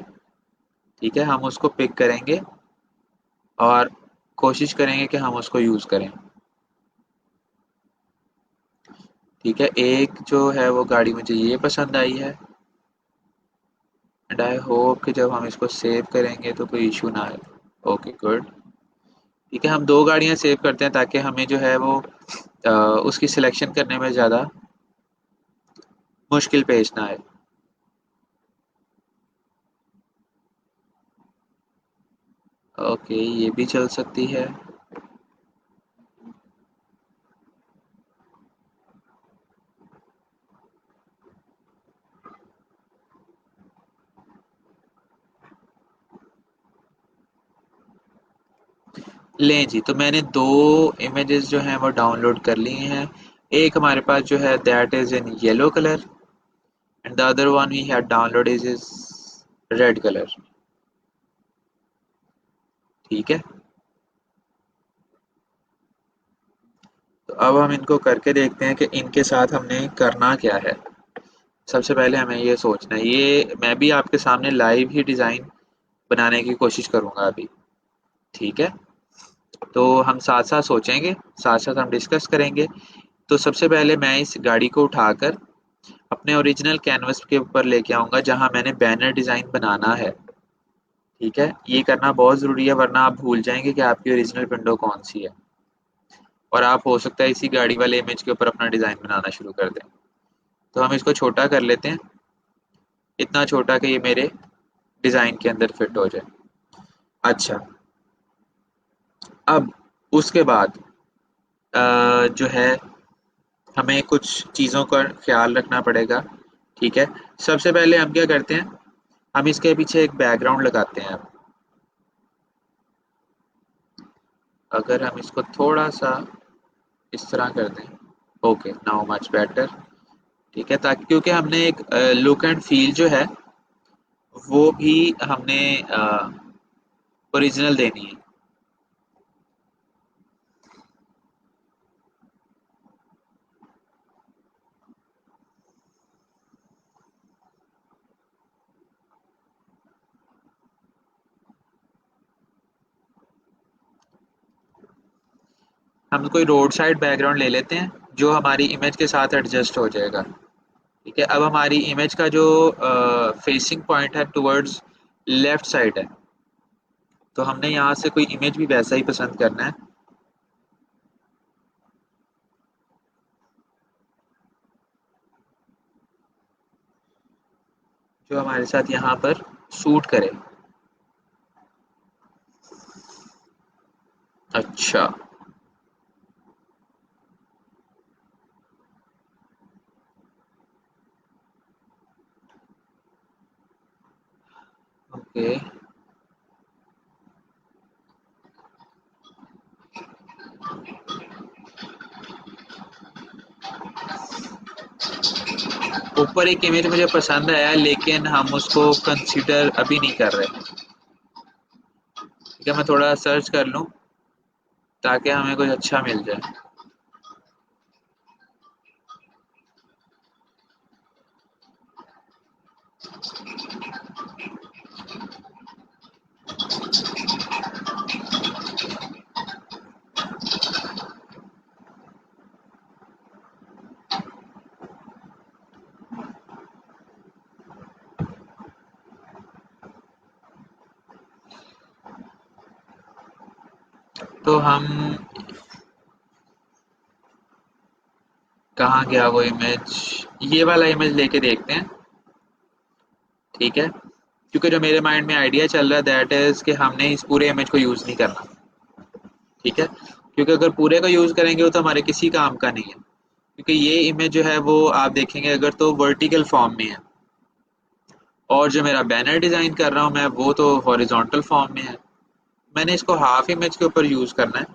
ठीक है, हम उसको पिक करेंगे और कोशिश करेंगे कि हम उसको यूज़ करें। ठीक है, एक जो है वो गाड़ी मुझे ये पसंद आई है, एंड आई होप कि जब हम इसको सेव करेंगे तो कोई इशू ना आए। Okay good. ठीक है, हम दो गाड़ियां सेव करते हैं ताकि हमें जो है वो उसकी सिलेक्शन करने में ज़्यादा मुश्किल पेश ना आए। ओके, ये भी चल सकती है। लें जी, तो मैंने दो इमेजेस जो हैं वो डाउनलोड कर ली हैं। एक हमारे पास जो है that is in yellow colour, and the other one we have download is red colour. ठीक है, तो अब हम इनको करके देखते हैं कि इनके साथ हमने करना क्या है। सबसे पहले हमें ये सोचना है, ये मैं भी आपके सामने लाइव ही डिज़ाइन बनाने की कोशिश करूंगा अभी। ठीक है, तो हम साथ साथ सोचेंगे, साथ साथ हम डिस्कस करेंगे। तो सबसे पहले मैं इस गाड़ी को उठाकर अपने ओरिजिनल कैनवस के ऊपर लेके आऊंगा जहां मैंने बैनर डिजाइन बनाना है। ठीक है, ये करना बहुत जरूरी है वरना आप भूल जाएंगे कि आपकी ओरिजिनल विंडो कौन सी है, और आप हो सकता है इसी गाड़ी वाले इमेज के ऊपर अपना डिजाइन बनाना शुरू कर दें। तो हम इसको छोटा कर लेते हैं, इतना छोटा कि ये मेरे डिजाइन के अंदर फिट हो जाए। अच्छा, अब उसके बाद जो है हमें कुछ चीज़ों का ख्याल रखना पड़ेगा। ठीक है, सबसे पहले हम क्या करते हैं, हम इसके पीछे एक बैकग्राउंड लगाते हैं। अब अगर हम इसको थोड़ा सा इस तरह कर दें, ओके नाउ मच बेटर। ठीक है, ताकि क्योंकि हमने एक लुक एंड फील जो है वो भी हमने ओरिजिनल देनी है। हम कोई रोड साइड बैकग्राउंड ले लेते हैं जो हमारी इमेज के साथ एडजस्ट हो जाएगा। ठीक है, अब हमारी इमेज का जो फेसिंग पॉइंट है टुवर्ड्स लेफ्ट साइड है, तो हमने यहाँ से कोई इमेज भी वैसा ही पसंद करना है। जो हमारे साथ यहाँ पर सूट करे। अच्छा, ओके। ऊपर एक इमेज मुझे पसंद आया लेकिन हम उसको कंसीडर अभी नहीं कर रहे। ठीक है, मैं थोड़ा सर्च कर लूँ ताकि हमें कुछ अच्छा मिल जाए। तो हम, कहाँ गया वो इमेज, ये वाला इमेज लेके देखते हैं। ठीक है, क्योंकि जो मेरे माइंड में आइडिया चल रहा है दैट इज कि हमने इस पूरे इमेज को यूज नहीं करना। ठीक है, क्योंकि अगर पूरे का यूज करेंगे वो तो हमारे किसी काम का नहीं है, क्योंकि ये इमेज जो है वो आप देखेंगे अगर तो वर्टिकल फॉर्म में है, और जो मेरा बैनर डिजाइन कर रहा हूँ मैं वो तो हॉरिजॉन्टल फॉर्म में है। मैंने इसको हाफ इमेज के ऊपर यूज करना है,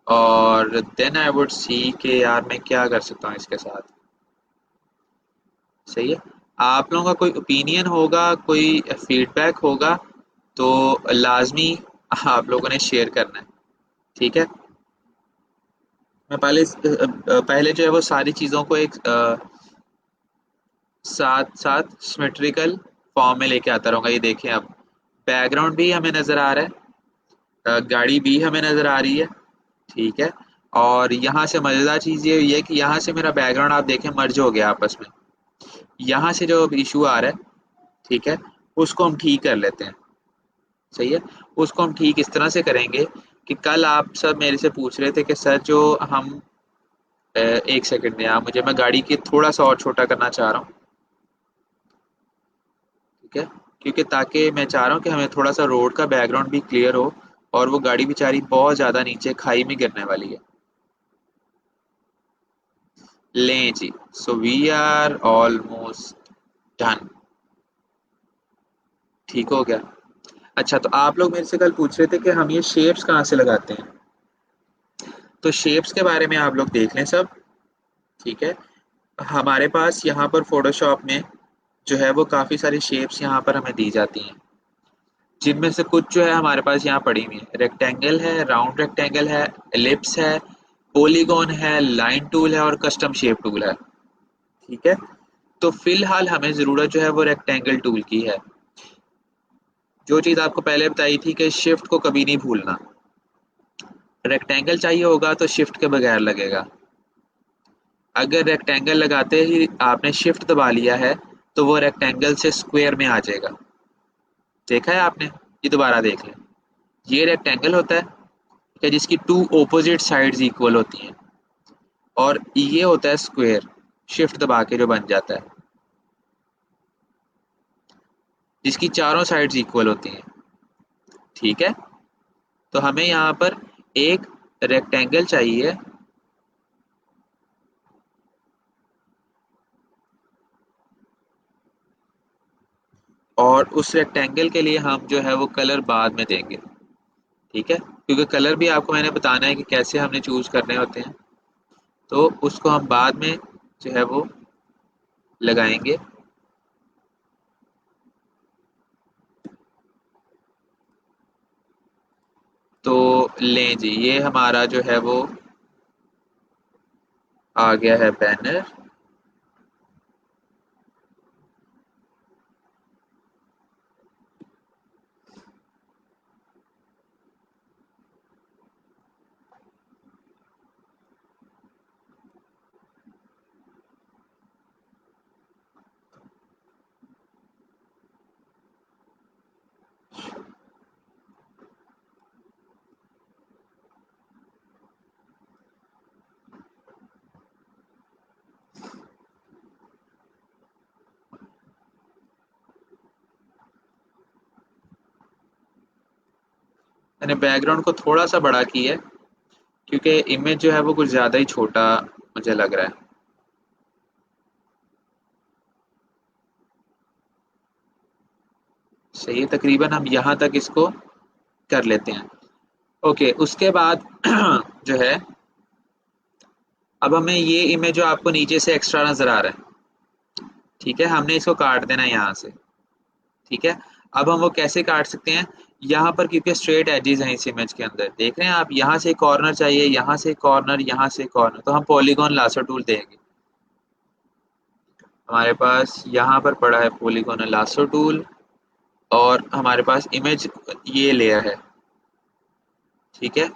और देन आई वुड सी कि यार मैं क्या कर सकता हूँ इसके साथ। सही है, आप लोगों का कोई ओपिनियन होगा, कोई फीडबैक होगा तो लाजमी आप लोगों ने शेयर करना है। ठीक है, मैं पहले जो है वो सारी चीज़ों को एक साथ साथ सिमेट्रिकल फॉर्म में लेके आता रहूंगा। ये देखें, अब बैकग्राउंड भी हमें नज़र आ रहा है, गाड़ी भी हमें नज़र आ रही है। ठीक है, और यहाँ से मज़ेदार चीज़ ये हुई है कि यहाँ से मेरा बैकग्राउंड आप देखें मर्ज हो गया आपस में। यहाँ से जो इशू आ रहा है, ठीक है, उसको हम ठीक कर लेते हैं। सही है, उसको हम ठीक इस तरह से करेंगे कि कल आप सब मेरे से पूछ रहे थे कि सर जो हम एक सेकंड में, आप मुझे, मैं गाड़ी की थोड़ा सा और छोटा करना चाह रहा हूँ। ठीक है, क्योंकि ताकि मैं चाह रहा हूँ कि हमें थोड़ा सा रोड का बैकग्राउंड भी क्लियर हो, और वो गाड़ी बेचारी बहुत ज़्यादा नीचे खाई में गिरने वाली है। लें जी, so we are almost done. ठीक हो गया। अच्छा, तो आप लोग मेरे से कल पूछ रहे थे कि हम ये शेप्स कहाँ से लगाते हैं, तो शेप्स के बारे में आप लोग देख लें सब। ठीक है, हमारे पास यहाँ पर फोटोशॉप में जो है वो काफ़ी सारी शेप्स यहाँ पर हमें दी जाती हैं, जिनमें से कुछ जो है हमारे पास यहाँ पड़ी हुई है। रेक्टेंगल है, राउंड रेक्टेंगल है, एलिप्स है, पॉलीगॉन है, लाइन टूल है, और कस्टम शेप टूल है। ठीक है, तो फिलहाल हमें ज़रूरत जो है वो रेक्टेंगल टूल की है। जो चीज़ आपको पहले बताई थी कि शिफ्ट को कभी नहीं भूलना। रेक्टेंगल चाहिए होगा तो शिफ्ट के बगैर लगेगा। अगर रेक्टेंगल लगाते ही आपने शिफ्ट दबा लिया है तो वो रेक्टेंगल से स्क्वायर में आ जाएगा। देखा है आपने? ये दोबारा देख लें। ये रेक्टेंगल होता है, ठीक है, जिसकी टू ओपोजिट साइड्स इक्वल होती हैं, और ये होता है स्क्वायर, शिफ्ट दबा के जो बन जाता है, जिसकी चारों साइड्स इक्वल होती हैं। ठीक है, तो हमें यहाँ पर एक रेक्टेंगल चाहिए, और उस रेक्टेंगल के लिए हम जो है वो कलर बाद में देंगे। ठीक है, क्योंकि कलर भी आपको मैंने बताना है कि कैसे हमने चूज करने होते हैं, तो उसको हम बाद में जो है वो लगाएंगे। तो लें जी, ये हमारा जो है वो आ गया है बैनर। मैंने बैकग्राउंड को थोड़ा सा बड़ा किया है, क्योंकि इमेज जो है वो कुछ ज़्यादा ही छोटा मुझे लग रहा है। सही है, तकरीबन हम यहाँ तक इसको कर लेते हैं। ओके, उसके बाद जो है, अब हमें ये इमेज जो आपको नीचे से एक्स्ट्रा नज़र आ रहा है, ठीक है, हमने इसको काट देना है यहाँ से। ठीक है, अब हम वो कैसे काट सकते हैं? यहाँ पर क्योंकि स्ट्रेट एजेस हैं इस इमेज के अंदर, देख रहे हैं आप, यहाँ से कॉर्नर चाहिए, यहाँ से कॉर्नर, यहाँ से कॉर्नर, तो हम पॉलीगॉन लासो टूल देंगे। हमारे पास यहाँ पर पड़ा है पॉलीगॉन लासो टूल, और हमारे पास इमेज ये लेयर है। ठीक है,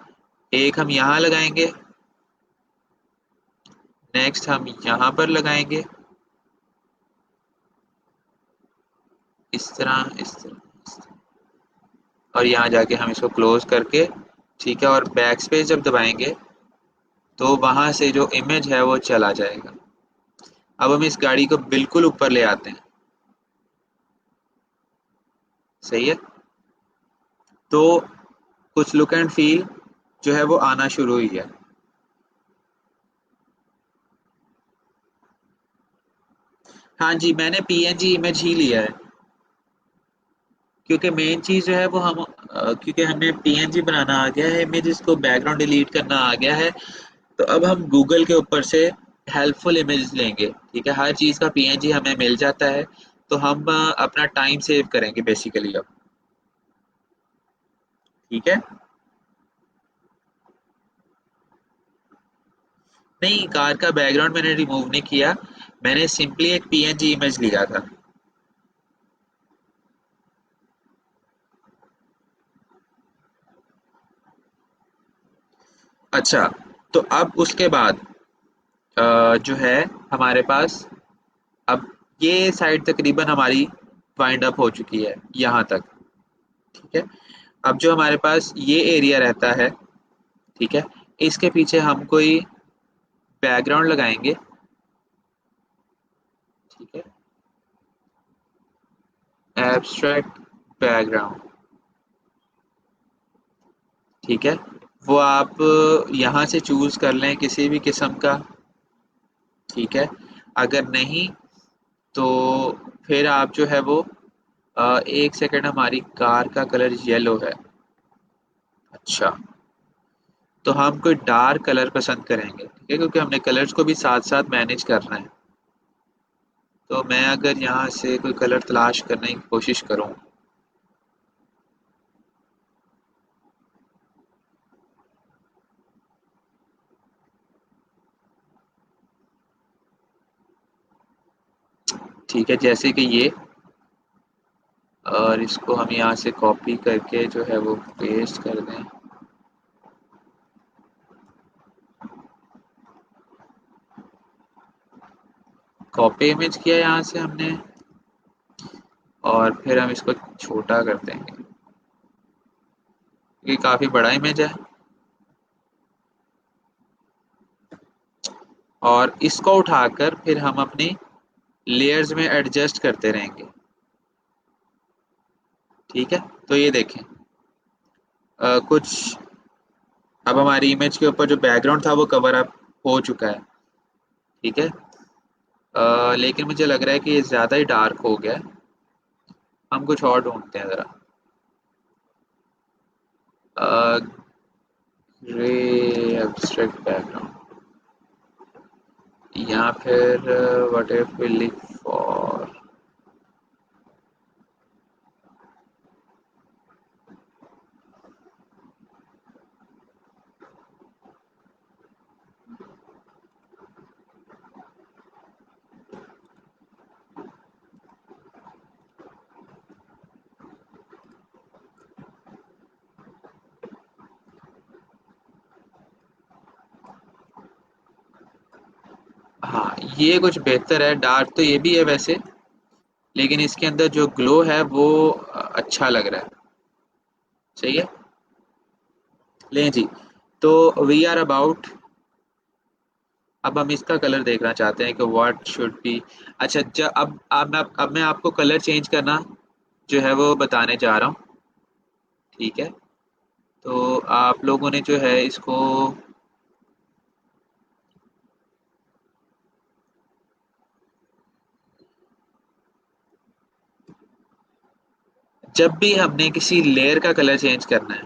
एक हम यहाँ लगाएंगे, नेक्स्ट हम यहाँ पर लगाएंगे, इस तरह, इस तरह, इस तरह, और यहाँ जाके हम इसको क्लोज करके, ठीक है, और बैक स्पेस जब दबाएंगे तो वहां से जो इमेज है वो चला जाएगा। अब हम इस गाड़ी को बिल्कुल ऊपर ले आते हैं। सही है, तो कुछ लुक एंड फील जो है वो आना शुरू हुई है। हाँ जी, मैंने पीएनजी इमेज ही लिया है, क्योंकि मेन चीज़ जो है वो हम क्योंकि हमें पीएनजी बनाना आ गया है, इमेजेस को बैकग्राउंड डिलीट करना आ गया है, तो अब हम गूगल के ऊपर से हेल्पफुल इमेज लेंगे। ठीक है, हर चीज़ का पीएनजी हमें मिल जाता है, तो हम अपना टाइम सेव करेंगे बेसिकली अब। ठीक है, नहीं, कार का बैकग्राउंड मैंने रिमूव नहीं किया, मैंने सिंपली एक पीएनजी इमेज लिया था। अच्छा, तो अब उसके बाद जो है हमारे पास, अब ये साइड तकरीबन हमारी वाइंड अप हो चुकी है यहाँ तक। ठीक है, अब जो हमारे पास ये एरिया रहता है, ठीक है, इसके पीछे हम कोई बैकग्राउंड लगाएंगे। ठीक है, एब्स्ट्रैक्ट बैकग्राउंड। ठीक है, वो आप यहाँ से चूज कर लें किसी भी किस्म का। ठीक है, अगर नहीं तो फिर आप जो है वो एक सेकंड, हमारी कार का कलर येलो है। अच्छा, तो हम कोई डार्क कलर पसंद करेंगे, ठीक है, क्योंकि हमने कलर्स को भी साथ साथ मैनेज करना है। तो मैं अगर यहाँ से कोई कलर तलाश करने की कोशिश करूँ, ठीक है, जैसे कि ये, और इसको हम यहाँ से कॉपी करके जो है वो पेस्ट कर दें। कॉपी इमेज किया यहाँ से हमने, और फिर हम इसको छोटा कर देंगे, ये काफ़ी बड़ा इमेज है। और इसको उठाकर फिर हम अपनी लेयर्स में एडजस्ट करते रहेंगे। ठीक है, तो ये देखें, कुछ अब हमारी इमेज के ऊपर जो बैकग्राउंड था वो कवर अप हो चुका है। ठीक है, लेकिन मुझे लग रहा है कि ये ज़्यादा ही डार्क हो गया है। हम कुछ और ढूंढते हैं ज़रा। ग्रे एब्स्ट्रैक्ट बैकग्राउंड, या फिर व्हाट इफ वी लिख फॉर, हाँ ये कुछ बेहतर है। डार्क तो ये भी है वैसे, लेकिन इसके अंदर जो ग्लो है वो अच्छा लग रहा है। सही है, लें जी। तो वी आर अबाउट, अब हम इसका कलर देखना चाहते हैं कि व्हाट शुड बी। अच्छा, जब अब मैं आपको कलर चेंज करना जो है वो बताने जा रहा हूँ। ठीक है, तो आप लोगों ने जो है इसको, जब भी हमने किसी लेयर का कलर चेंज करना है,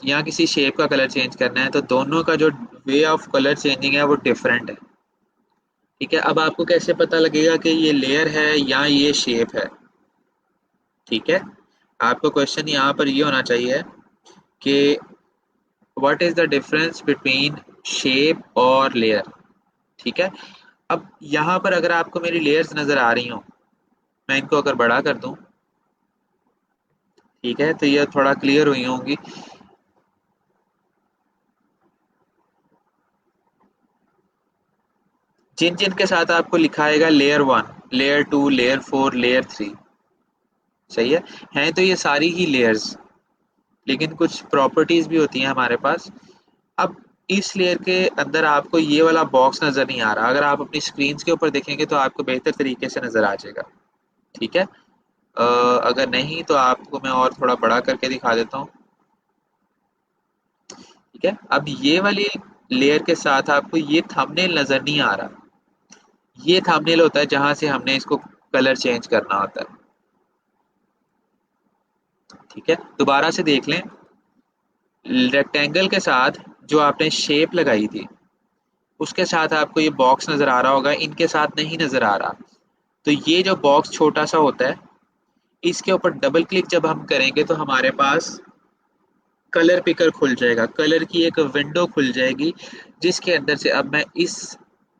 या किसी शेप का कलर चेंज करना है, तो दोनों का जो वे ऑफ कलर चेंजिंग है वो डिफरेंट है। ठीक है, अब आपको कैसे पता लगेगा कि ये लेयर है या ये शेप है? ठीक है, आपको क्वेश्चन यहाँ पर ये होना चाहिए कि what is the difference between shape और लेयर। ठीक है, अब यहाँ पर अगर आपको मेरी लेयर्स नजर आ रही हो, मैं इनको अगर बड़ा कर दूं, ठीक है, तो ये थोड़ा क्लियर हुई होंगी। जिन जिन के साथ आपको लिखा आएगा layer one, layer two, layer four, layer three, सही है, हैं तो ये सारी ही लेयर्स, लेकिन कुछ प्रॉपर्टीज भी होती हैं हमारे पास। अब इस लेयर के अंदर आपको ये वाला बॉक्स नजर नहीं आ रहा, अगर आप अपनी स्क्रीन के ऊपर देखेंगे तो आपको बेहतर तरीके से नजर आ जाएगा। ठीक है, अगर नहीं तो आपको मैं और थोड़ा बड़ा करके दिखा देता हूँ। ठीक है, अब ये वाली लेयर के साथ आपको ये थंबनेल नजर नहीं आ रहा। ये थंबनेल होता है जहां से हमने इसको कलर चेंज करना होता है। ठीक है, दोबारा से देख लें, रेक्टेंगल के साथ जो आपने शेप लगाई थी उसके साथ आपको ये बॉक्स नजर आ रहा होगा, इनके साथ नहीं नजर आ रहा। तो ये जो बॉक्स छोटा सा होता है, इसके ऊपर डबल क्लिक जब हम करेंगे तो हमारे पास कलर पिकर खुल जाएगा, कलर की एक विंडो खुल जाएगी, जिसके अंदर से अब मैं इस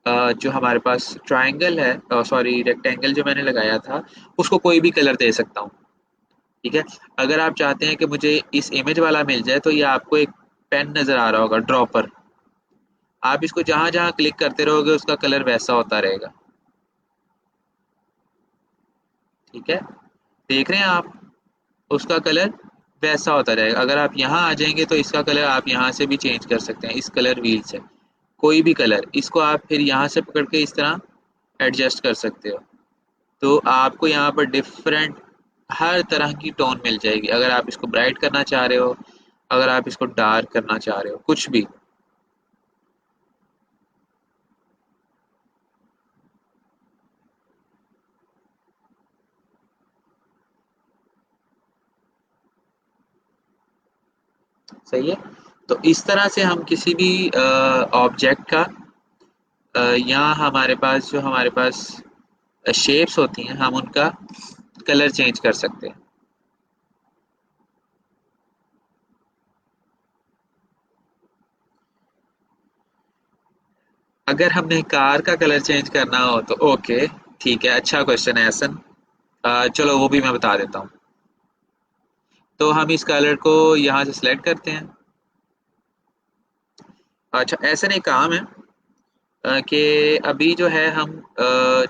जो हमारे पास ट्रायंगल है, सॉरी रेक्टेंगल जो मैंने लगाया था, उसको कोई भी कलर दे सकता हूँ। ठीक है, अगर आप चाहते हैं कि मुझे इस इमेज वाला मिल जाए तो ये आपको एक पेन नजर आ रहा होगा, ड्रॉपर, आप इसको जहां जहां क्लिक करते रहोगे उसका कलर वैसा होता रहेगा। ठीक है, देख रहे हैं आप, उसका कलर वैसा होता रहेगा। अगर आप यहाँ आ जाएंगे तो इसका कलर आप यहाँ से भी चेंज कर सकते हैं, इस कलर व्हील से कोई भी कलर, इसको आप फिर यहाँ से पकड़ के इस तरह एडजस्ट कर सकते हो। तो आपको यहाँ पर डिफरेंट हर तरह की टोन मिल जाएगी, अगर आप इसको ब्राइट करना चाह रहे हो, अगर आप इसको डार्क करना चाह रहे हो, कुछ भी। सही है, तो इस तरह से हम किसी भी ऑब्जेक्ट का, या हमारे पास शेप्स होती हैं, हम उनका कलर चेंज कर सकते हैं। अगर हमने कार का कलर चेंज करना हो तो ओके, ठीक है, अच्छा क्वेश्चन है एहसन। चलो वो भी मैं बता देता हूँ। तो हम इस कलर को यहाँ से सिलेक्ट करते हैं। अच्छा, ऐसा नहीं काम है, कि अभी जो है हम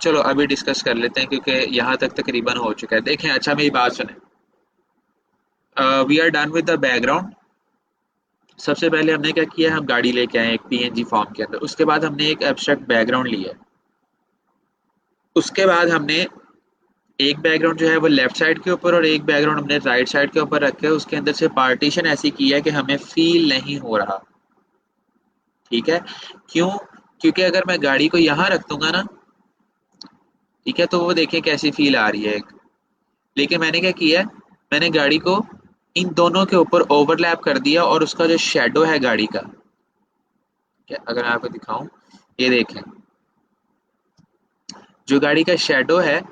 चलो अभी डिस्कस कर लेते हैं क्योंकि यहाँ तक तकरीबन हो चुका है। देखें, अच्छा मेरी बात सुने। We are done with the background. सबसे पहले हमने क्या किया, हम गाड़ी लेके आए एक पीएनजी फॉर्म के अंदर। उसके बाद हमने एक एब्स्ट्रैक्ट बैकग्राउंड लिया। उसके बाद हमने एक बैकग्राउंड जो है वो लेफ्ट साइड के ऊपर और एक बैकग्राउंड हमने राइट साइड के ऊपर रखे। उसके अंदर से पार्टीशन ऐसी की है कि हमें फील नहीं हो रहा। ठीक है? क्यों? क्योंकि अगर मैं गाड़ी को यहाँ रख दूंगा ना, ठीक है, तो वो देखें कैसी फील आ रही है एक। लेकिन मैंने क्या किया है, मैंने गाड़ी को इन दोनों के ऊपर ओवरलैप कर दिया और उसका जो शेडो है गाड़ी का, क्या अगर मैं आपको दिखाऊं, ये देखें, जो गाड़ी का शेडो है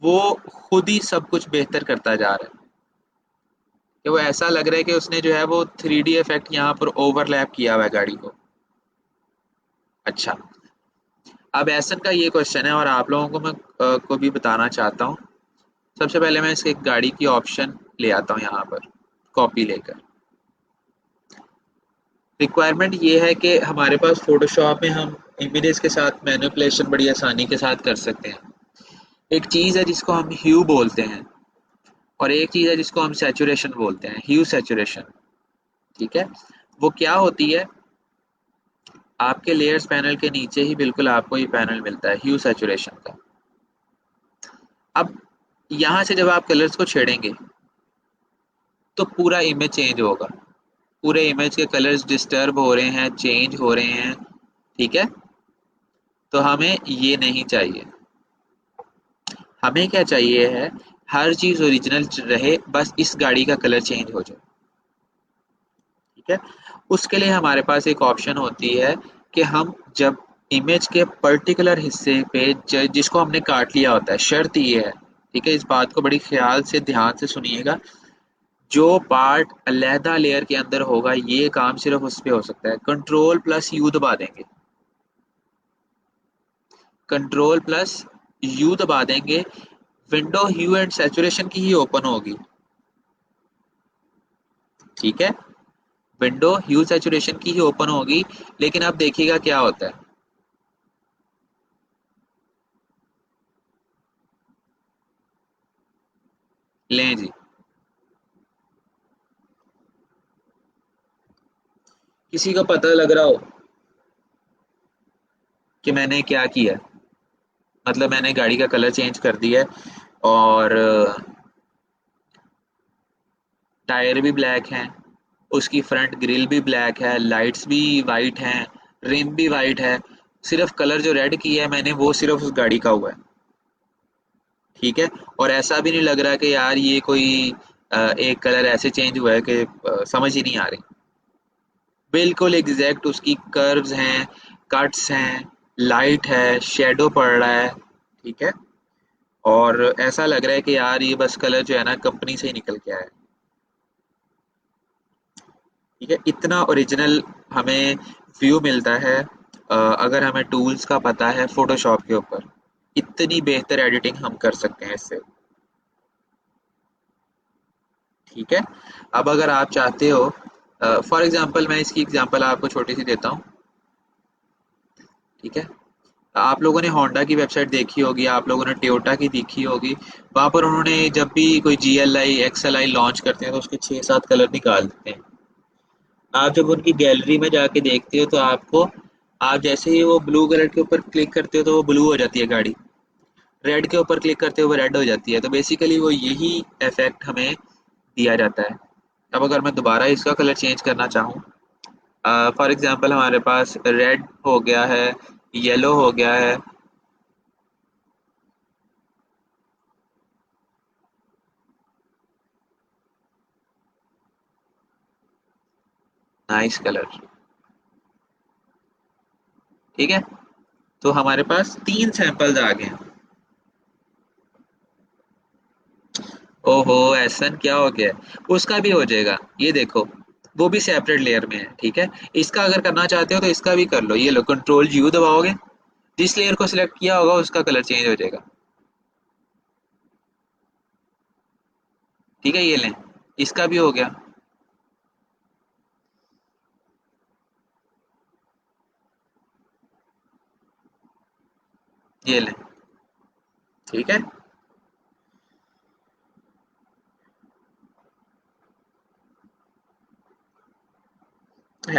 वो खुद ही सब कुछ बेहतर करता जा रहा है। कि वो ऐसा लग रहा है कि उसने जो है वो 3D इफेक्ट यहाँ पर ओवरलैप किया हुआ है गाड़ी को। अच्छा, अब एसन का ये क्वेश्चन है और आप लोगों को मैं को भी बताना चाहता हूँ। सबसे पहले मैं इसके गाड़ी की ऑप्शन ले आता हूँ यहाँ पर कॉपी लेकर। रिक्वायरमेंट ये है कि हमारे पास फोटोशॉप में हम इमेजेस के साथ मैनिपुलेशन बड़ी आसानी के साथ कर सकते हैं। एक चीज़ है जिसको हम ह्यू बोलते हैं और एक चीज़ है जिसको हम सैचुरेशन बोलते हैं, ह्यू सैचुरेशन। ठीक है? वो क्या होती है, आपके लेयर्स पैनल के नीचे ही बिल्कुल आपको ये पैनल मिलता है ह्यू सैचुरेशन का। अब यहाँ से जब आप कलर्स को छेड़ेंगे तो पूरा इमेज चेंज होगा। पूरे इमेज के कलर्स डिस्टर्ब हो रहे हैं, चेंज हो रहे हैं। ठीक है? तो हमें ये नहीं चाहिए। हमें क्या चाहिए है, हर चीज ओरिजिनल रहे, बस इस गाड़ी का कलर चेंज हो जाए। ठीक है? उसके लिए हमारे पास एक ऑप्शन होती है कि हम जब इमेज के पर्टिकुलर हिस्से पे जिसको हमने काट लिया होता है, शर्त ये है, ठीक है, इस बात को बड़ी ख्याल से ध्यान से सुनिएगा, जो पार्ट अलहदा लेयर के अंदर होगा ये काम सिर्फ उस पे हो सकता है। कंट्रोल प्लस यू दबा देंगे, कंट्रोल प्लस यू दबा देंगे, विंडो ह्यू एंड सैचुरेशन की ही ओपन होगी। ठीक है? विंडो ह्यू सैचुरेशन की ही ओपन होगी। लेकिन अब देखिएगा क्या होता है। लें जी, किसी को पता लग रहा हो कि मैंने क्या किया है? मतलब मैंने गाड़ी का कलर चेंज कर दिया है और टायर भी ब्लैक हैं, उसकी फ्रंट ग्रिल भी ब्लैक है, लाइट्स भी वाइट हैं, रिम भी वाइट है। सिर्फ कलर जो रेड किया है मैंने वो सिर्फ उस गाड़ी का हुआ है। ठीक है? और ऐसा भी नहीं लग रहा कि यार ये कोई एक कलर ऐसे चेंज हुआ है कि समझ ही नहीं आ रही। बिल्कुल एग्जैक्ट उसकी कर्व्स हैं, कट्स हैं, लाइट है, शेडो पड़ रहा है। ठीक है? और ऐसा लग रहा है कि यार ये बस कलर जो है ना कंपनी से ही निकल के आया है। ठीक है? इतना ओरिजिनल हमें व्यू मिलता है अगर हमें टूल्स का पता है फोटोशॉप के ऊपर। इतनी बेहतर एडिटिंग हम कर सकते हैं इससे। ठीक है? अब अगर आप चाहते हो, फॉर एग्जांपल मैं इसकी एग्जांपल आपको छोटी सी देता हूँ। ठीक है? आप लोगों ने होंडा की वेबसाइट देखी होगी, आप लोगों ने टोयोटा की देखी होगी। वहां पर उन्होंने जब भी कोई GLI XLI लॉन्च करते हैं तो उसके 6-7 कलर निकाल देते हैं। आप जब उनकी गैलरी में जाके देखते हो तो आपको, आप जैसे ही वो ब्लू कलर के ऊपर क्लिक करते हो तो वो ब्लू हो जाती है गाड़ी, रेड के ऊपर क्लिक करते हो वो रेड हो जाती है। तो बेसिकली वो यही इफेक्ट हमें दिया जाता है। अब अगर मैं दोबारा इसका कलर चेंज करना चाहूँ, फॉर एग्जांपल हमारे पास रेड हो गया है, येलो हो गया है। Nice colour. ठीक है? तो हमारे पास 3 सैंपल्स आ गए हैं। ओहो, ऐसा क्या हो गया है? उसका भी हो जाएगा, ये देखो, वो भी सेपरेट लेयर में है। ठीक है? इसका अगर करना चाहते हो तो इसका भी कर लो। ये लो, कंट्रोल यू दबाओगे, जिस लेयर को सिलेक्ट किया होगा उसका कलर चेंज हो जाएगा। ठीक है? ये लें, इसका भी हो गया। ये लें। ठीक है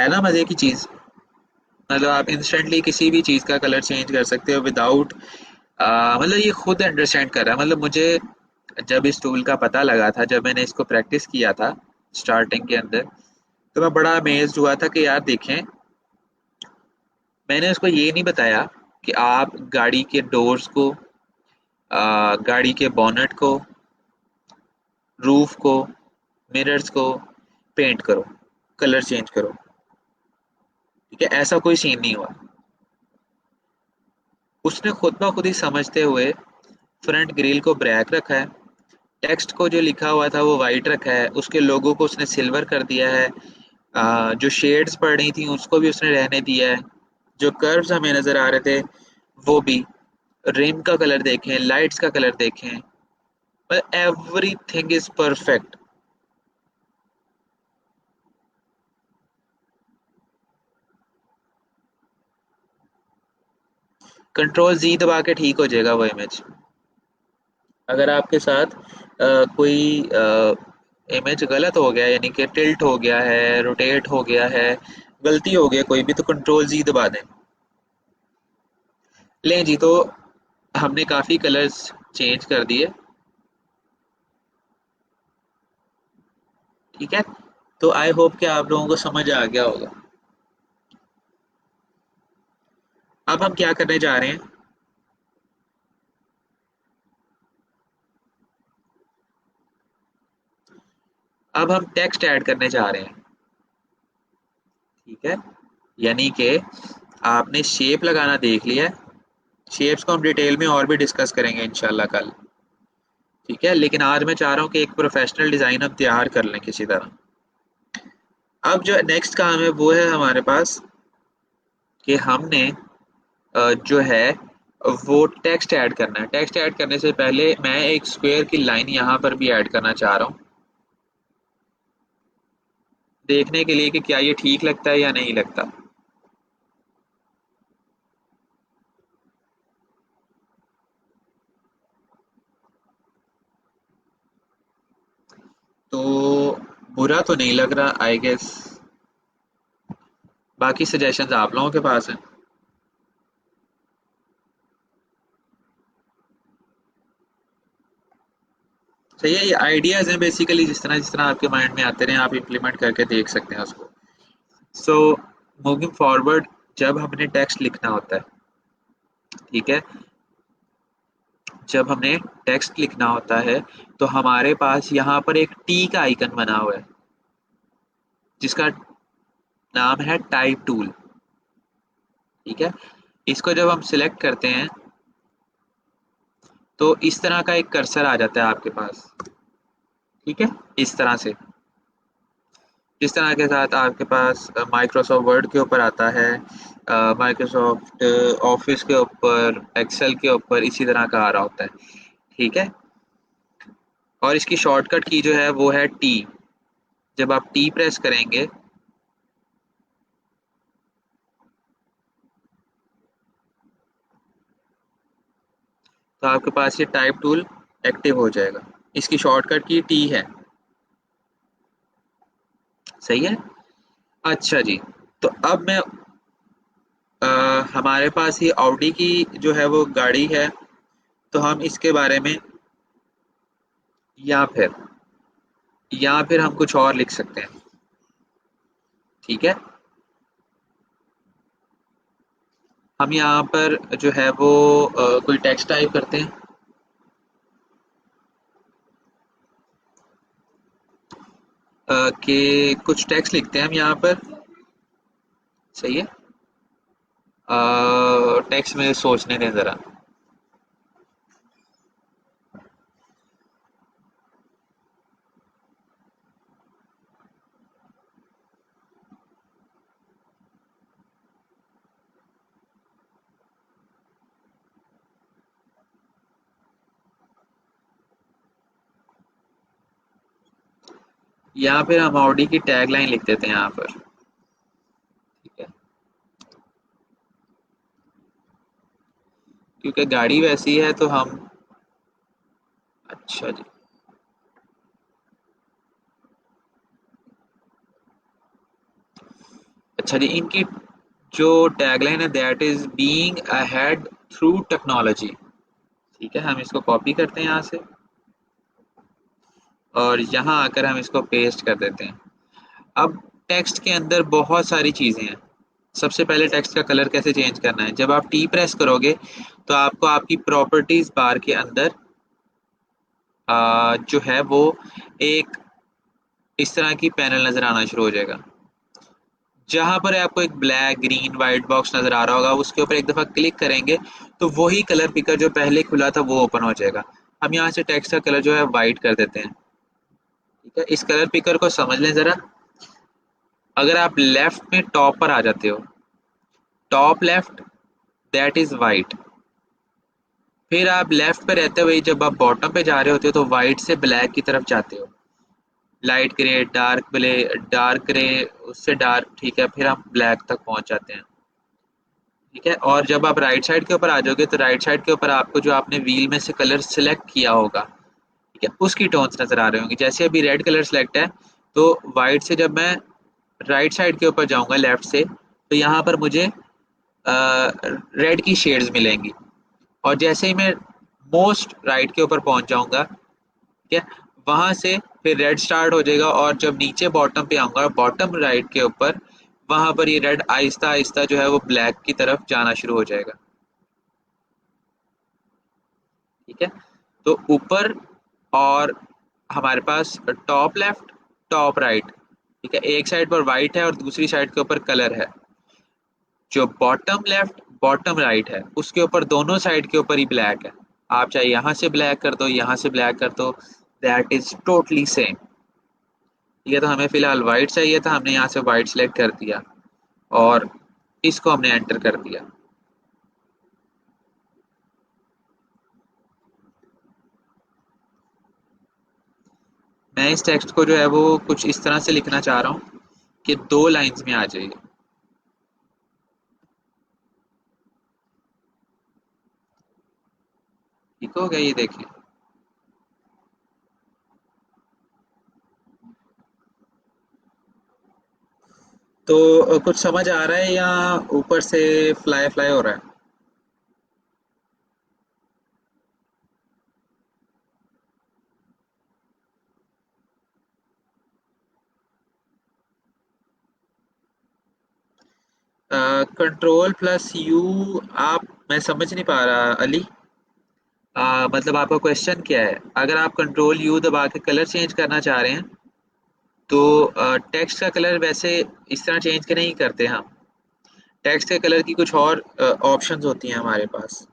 ना मजे की चीज। मतलब आप इंस्टेंटली किसी भी चीज का कलर चेंज कर सकते हो विदाउट, मतलब ये खुद अंडरस्टैंड कर रहा है। मतलब मुझे जब इस टूल का पता लगा था, जब मैंने इसको प्रैक्टिस किया था स्टार्टिंग के अंदर, तो मैं बड़ा अमेज्ड हुआ था कि यार देखें, मैंने उसको ये नहीं बताया कि आप गाड़ी के डोर्स को, गाड़ी के बॉनेट को, रूफ को, मिरर्स को पेंट करो, कलर चेंज करो। ठीक है, ऐसा कोई सीन नहीं हुआ। उसने खुद ब खुद ही समझते हुए फ्रंट ग्रिल को ब्लैक रखा है, टेक्स्ट को जो लिखा हुआ था वो वाइट रखा है, उसके लोगो को उसने सिल्वर कर दिया है, जो शेड्स पड़ रही थी उसको भी उसने रहने दिया है, जो कर्व्स हमें नजर आ रहे थे वो भी, रिम का कलर देखें, लाइट्स का कलर देखें, एवरीथिंग इज परफेक्ट। कंट्रोल जी दबा के ठीक हो जाएगा वो इमेज। अगर आपके साथ कोई इमेज गलत हो गया, यानी कि टिल्ट हो गया है, रोटेट हो गया है, गलती हो गया कोई भी, तो कंट्रोल जी दबा दें। लें जी, तो हमने काफ़ी कलर्स चेंज कर दिए। ठीक है, तो आई होप कि आप लोगों को समझ आ गया होगा। अब हम क्या करने जा रहे हैं, अब हम टेक्स्ट ऐड करने जा रहे हैं। ठीक है, यानी कि आपने शेप लगाना देख लिया है। शेप्स को हम डिटेल में और भी डिस्कस करेंगे इंशाल्लाह कल। ठीक है, लेकिन आज मैं चाह रहा हूँ कि एक प्रोफेशनल डिज़ाइन हम तैयार कर लें किसी तरह। अब जो नेक्स्ट काम है वो है हमारे पास कि हमने जो है वो टेक्स्ट ऐड करना है। टेक्स्ट ऐड करने से पहले मैं एक स्क्वायर की लाइन यहाँ पर भी ऐड करना चाह रहा हूँ, देखने के लिए कि क्या ये ठीक लगता है या नहीं लगता। तो बुरा तो नहीं लग रहा आई गेस। बाकी सजेशंस आप लोगों के पास हैं। सही है, ये आइडियाज हैं बेसिकली, जिस तरह आपके माइंड में आते रहे आप इम्प्लीमेंट करके देख सकते हैं उसको। सो मूविंग फॉरवर्ड, जब हमने टेक्स्ट लिखना होता है, ठीक है, जब हमने टेक्स्ट लिखना होता है तो हमारे पास यहाँ पर एक टी का आइकन बना हुआ है जिसका नाम है टाइप टूल। ठीक है, इसको जब हम सिलेक्ट करते हैं तो इस तरह का एक कर्सर आ जाता है आपके पास। ठीक है, इस तरह से, इस तरह के साथ आपके पास माइक्रोसॉफ्ट वर्ड के ऊपर आता है, माइक्रोसॉफ्ट ऑफिस के ऊपर, एक्सेल के ऊपर इसी तरह का आ रहा होता है। ठीक है, और इसकी शॉर्टकट की जो है वो है टी। जब आप टी प्रेस करेंगे तो आपके पास ये टाइप टूल एक्टिव हो जाएगा। इसकी शॉर्टकट की टी है। सही है। अच्छा जी, तो अब मैं अ, हमारे पास ये ऑडी की जो है वो गाड़ी है, तो हम इसके बारे में, या फिर हम कुछ और लिख सकते हैं। ठीक है, हम यहाँ पर जो है वो कोई टेक्स्ट टाइप करते हैं, कि कुछ टेक्स्ट लिखते हैं हम यहाँ पर। सही है, टेक्स्ट में सोचने दें ज़रा। यहाँ पर हम ऑडी की टैग लाइन लिख देते हैं यहाँ पर। ठीक है, क्योंकि गाड़ी वैसी है तो हम। अच्छा जी। अच्छा जी, इनकी जो टैगलाइन है that is being ahead through technology. ठीक है, हम इसको कॉपी करते हैं यहाँ से और यहाँ आकर हम इसको पेस्ट कर देते हैं। अब टेक्स्ट के अंदर बहुत सारी चीज़ें हैं। सबसे पहले टेक्स्ट का कलर कैसे चेंज करना है, जब आप टी प्रेस करोगे तो आपको आपकी प्रॉपर्टीज बार के अंदर जो है वो एक इस तरह की पैनल नज़र आना शुरू हो जाएगा। जहां पर आपको एक ब्लैक ग्रीन वाइट बॉक्स नज़र आ रहा होगा, उसके ऊपर एक दफ़ा क्लिक करेंगे तो वही कलर पिकर जो पहले खुला था वो ओपन हो जाएगा। हम यहाँ से टेक्स्ट का कलर जो है वाइट कर देते हैं। ठीक है, इस कलर पिकर को समझ लें ज़रा। अगर आप लेफ्ट में टॉप पर आ जाते हो, top left that is white. फिर आप लेफ्ट पे रहते हुए जब आप बॉटम पे जा रहे होते हो तो वाइट से ब्लैक की तरफ जाते हो। Light grey, dark blue, dark grey, उससे डार्क, ठीक है, फिर हम ब्लैक तक पहुंच जाते हैं। ठीक है, और जब आप राइट साइड के ऊपर आ जाओगे तो राइट साइड के ऊपर आपको जो आपने व्हील में से कलर सिलेक्ट किया होगा, ठीक है, उसकी टोन्स नजर आ रहे होंगे। जैसे अभी रेड कलर सेलेक्ट है तो वाइट से जब मैं राइट साइड के ऊपर जाऊंगा लेफ्ट से तो यहाँ पर मुझे रेड की शेड्स मिलेंगी। और जैसे ही मैं मोस्ट राइट के ऊपर पहुंच जाऊंगा, ठीक है, वहां से फिर रेड स्टार्ट हो जाएगा और जब नीचे बॉटम पे आऊंगा बॉटम राइट के ऊपर, वहां पर ये रेड आहिस्ता आहिस्ता जो है वो ब्लैक की तरफ जाना शुरू हो जाएगा। ठीक है, तो ऊपर और हमारे पास टॉप लेफ्ट, टॉप राइट, ठीक है, एक साइड पर वाइट है और दूसरी साइड के ऊपर कलर है। जो बॉटम लेफ्ट बॉटम राइट है उसके ऊपर दोनों साइड के ऊपर ही ब्लैक है। आप चाहे यहाँ से ब्लैक कर दो, यहाँ से ब्लैक कर दो, दैट इज टोटली सेम। ये तो हमें फिलहाल वाइट चाहिए था, हमने यहाँ से वाइट सेलेक्ट कर दिया और इसको हमने एंटर कर दिया। मैं इस टेक्स्ट को जो है वो कुछ इस तरह से लिखना चाह रहा हूँ कि दो लाइंस में आ जाए। ठीक हो गया, ये देखिए। तो कुछ समझ आ रहा है या ऊपर से फ्लाई फ्लाई हो रहा है? Control plus you. आप, मैं समझ नहीं पा रहा अली। मतलब आपका क्वेश्चन क्या है? अगर आप कंट्रोल यू दबा के कलर चेंज करना चाह रहे हैं तो टेक्स्ट का कलर वैसे इस तरह चेंज के नहीं करते हम। टेक्स्ट के कलर की कुछ और ऑप्शंस होती हैं हमारे पास।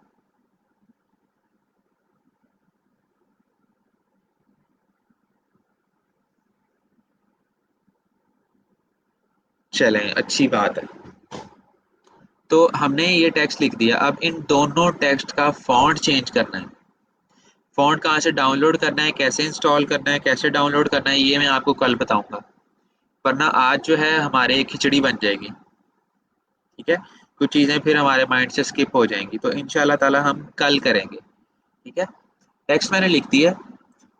चलें, अच्छी बात है। तो हमने ये टेक्स्ट लिख दिया, अब इन दोनों टेक्स्ट का फॉन्ट चेंज करना है। फॉन्ट कहाँ से डाउनलोड करना है, कैसे इंस्टॉल करना है, कैसे डाउनलोड करना है, ये मैं आपको कल बताऊंगा। वरना आज जो है हमारे खिचड़ी बन जाएगी। ठीक है, कुछ चीज़ें फिर हमारे माइंड से स्किप हो जाएंगी, तो इंशाल्लाह ताला हम कल करेंगे। ठीक है, टेक्स्ट मैंने लिख दिया।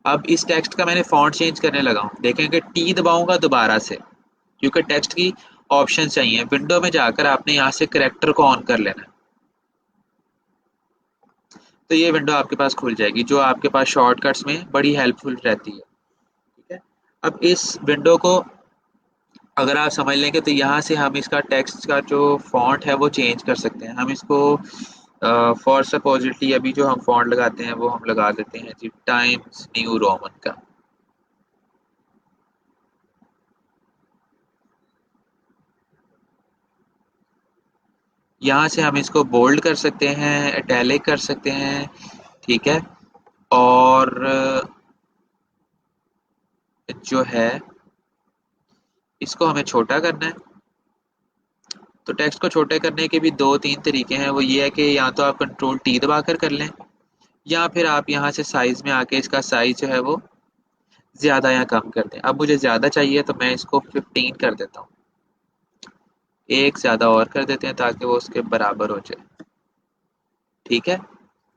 अब इस टेक्स्ट का मैंने फॉन्ट चेंज करने लगा हूँ। देखेंगे टी दबाऊंगा दोबारा से, क्योंकि टेक्स्ट की ऑप्शन चाहिए। विंडो में जाकर आपने यहाँ से करेक्टर को ऑन कर लेना है। तो ये विंडो आपके पास खुल जाएगी जो आपके पास शॉर्टकट्स में बड़ी हेल्पफुल रहती है। ठीक है, अब इस विंडो को अगर आप समझ लेंगे तो यहाँ से हम इसका टेक्स्ट का जो फॉन्ट है वो चेंज कर सकते हैं। हम इसको फॉर सपोजिटली अभी जो हम फॉन्ट लगाते हैं वो हम लगा देते हैं जी टाइम्स न्यू रोमन का। यहाँ से हम इसको बोल्ड कर सकते हैं, इटैलिक कर सकते हैं। ठीक है, और जो है इसको हमें छोटा करना है। तो टेक्स्ट को छोटे करने के भी दो तीन तरीके हैं। वो ये है कि या तो आप कंट्रोल टी दबा कर लें, या फिर आप यहाँ से साइज में आके इसका साइज जो है वो ज़्यादा या कम कर दें। अब मुझे ज़्यादा चाहिए तो मैं इसको 15 कर देता हूँ। एक ज़्यादा और कर देते हैं ताकि वो उसके बराबर हो जाए। ठीक है,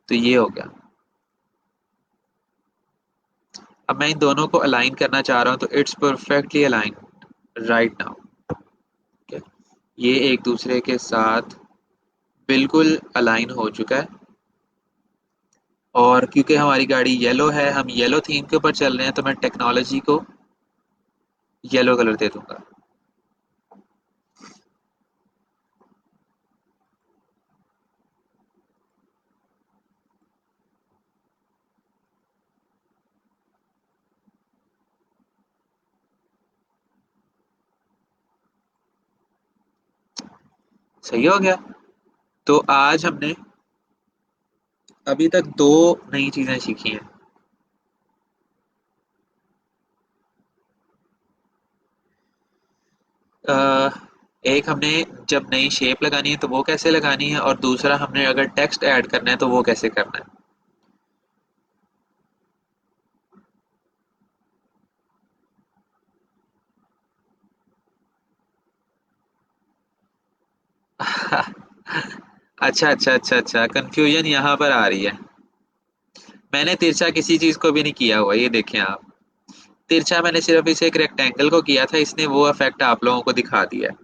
तो ये हो गया। अब मैं इन दोनों को अलाइन करना चाह रहा हूँ, तो it's perfectly align right now. ये एक दूसरे के साथ बिल्कुल अलाइन हो चुका है। और क्योंकि हमारी गाड़ी येलो है, हम येलो थीम के ऊपर चल रहे हैं, तो मैं टेक्नोलॉजी को येलो कलर दे दूंगा। सही हो गया। तो आज हमने अभी तक दो नई चीजें सीखी हैं। अ, एक हमने जब नई शेप लगानी है तो वो कैसे लगानी है, और दूसरा हमने अगर टेक्स्ट ऐड करना है तो वो कैसे करना है। अच्छा अच्छा अच्छा अच्छा, कंफ्यूजन यहाँ पर आ रही है। मैंने तिरछा किसी चीज को भी नहीं किया हुआ, ये देखें आप। तिरछा मैंने सिर्फ इसे एक रेक्टेंगल को किया था, इसने वो इफेक्ट आप लोगों को दिखा दिया है।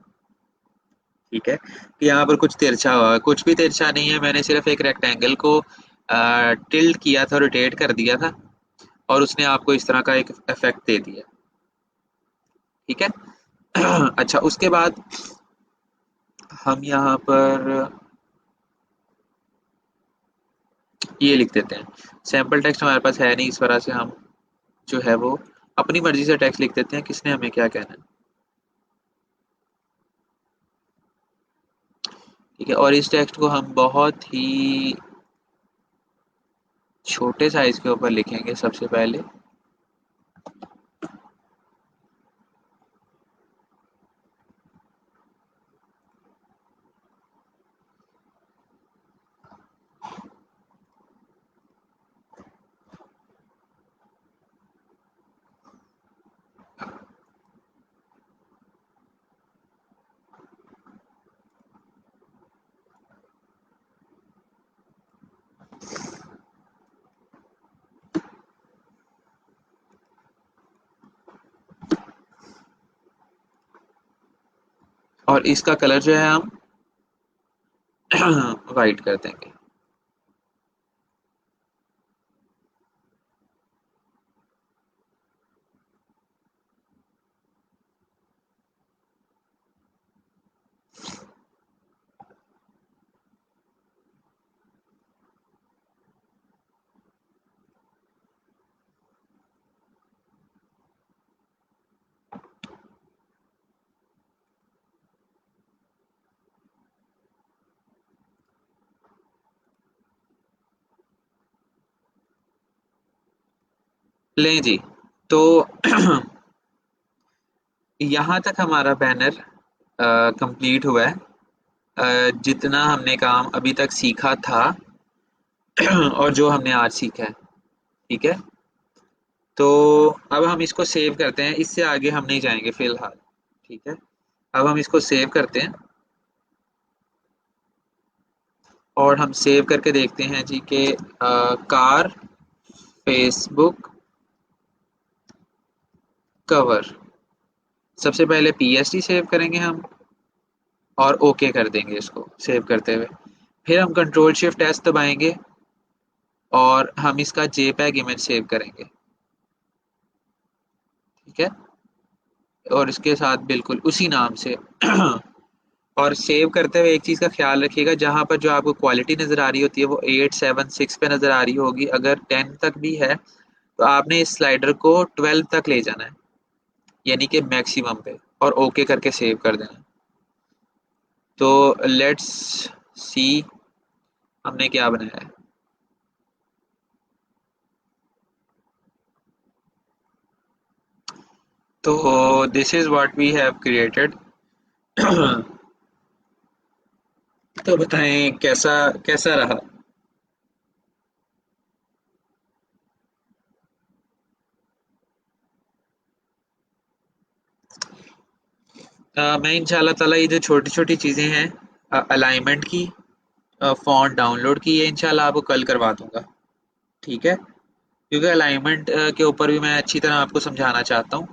ठीक है, कि यहाँ पर कुछ तिरछा हुआ है, कुछ भी तिरछा नहीं है। मैंने सिर्फ एक रेक्टेंगल को टिल्ट किया था, रोटेट कर दिया था, और उसने आपको इस तरह का एक इफेक्ट दे दिया। ठीक है। अच्छा, उसके बाद हम यहाँ पर ये लिख देते हैं। सैम्पल टेक्स्ट हमारे पास है नहीं, इस वजह से हम जो है वो अपनी मर्जी से टेक्स्ट लिख देते हैं, किसने हमें क्या कहना है। ठीक है, और इस टेक्स्ट को हम बहुत ही छोटे साइज के ऊपर लिखेंगे सबसे पहले। और इसका कलर जो है हम वाइट कर देंगे। लें जी। तो यहाँ तक हमारा बैनर कंप्लीट हुआ है। जितना हमने काम अभी तक सीखा था और जो हमने आज सीखा है। ठीक है, तो अब हम इसको सेव करते हैं, इससे आगे हम नहीं जाएंगे फिलहाल। ठीक है, अब हम इसको सेव करते हैं, और हम सेव करके देखते हैं जी कि कार फेसबुक कवर। सबसे पहले पीएसटी सेव करेंगे हम, और ओके कर देंगे इसको सेव करते हुए। फिर हम कंट्रोल शिफ्ट एस दबाएंगे, और हम इसका जेपैग इमेज सेव करेंगे। ठीक है, और इसके साथ बिल्कुल उसी नाम से। और सेव करते हुए एक चीज़ का ख्याल रखिएगा, जहां पर जो आपको क्वालिटी नज़र आ रही होती है वो 876 पे नज़र आ रही होगी, अगर 10 तक भी है तो आपने इस स्लाइडर को 12 तक ले जाना है, यानी कि मैक्सिमम पे, और ओके करके सेव कर देना है। तो लेट्स सी हमने क्या बनाया है। तो this is what we have created. तो बताएं कैसा कैसा रहा। मैं इंशाल्लाह ताला ये जो छोटी छोटी चीज़ें हैं अलाइनमेंट की, फ़ॉन्ट डाउनलोड की है, इंशाल्लाह आपको कल करवा दूँगा, ठीक है? क्योंकि अलाइनमेंट के ऊपर भी मैं अच्छी तरह आपको समझाना चाहता हूँ।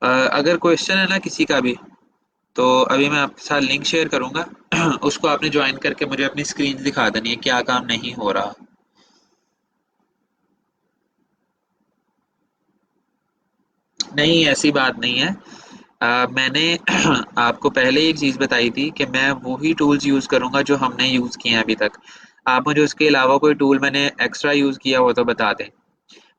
अगर क्वेश्चन है ना किसी का भी, तो अभी मैं आपके साथ लिंक शेयर करूँगा। उसको आपने जॉइन करके मुझे अपनी स्क्रीन दिखा देनी है, क्या काम नहीं हो रहा। नहीं, ऐसी बात नहीं है। मैंने आपको पहले एक चीज़ बताई थी कि मैं वही टूल्स यूज़ करूँगा जो हमने यूज़ किए हैं अभी तक। आप मुझे उसके अलावा कोई टूल मैंने एक्स्ट्रा यूज़ किया हो तो बता दें।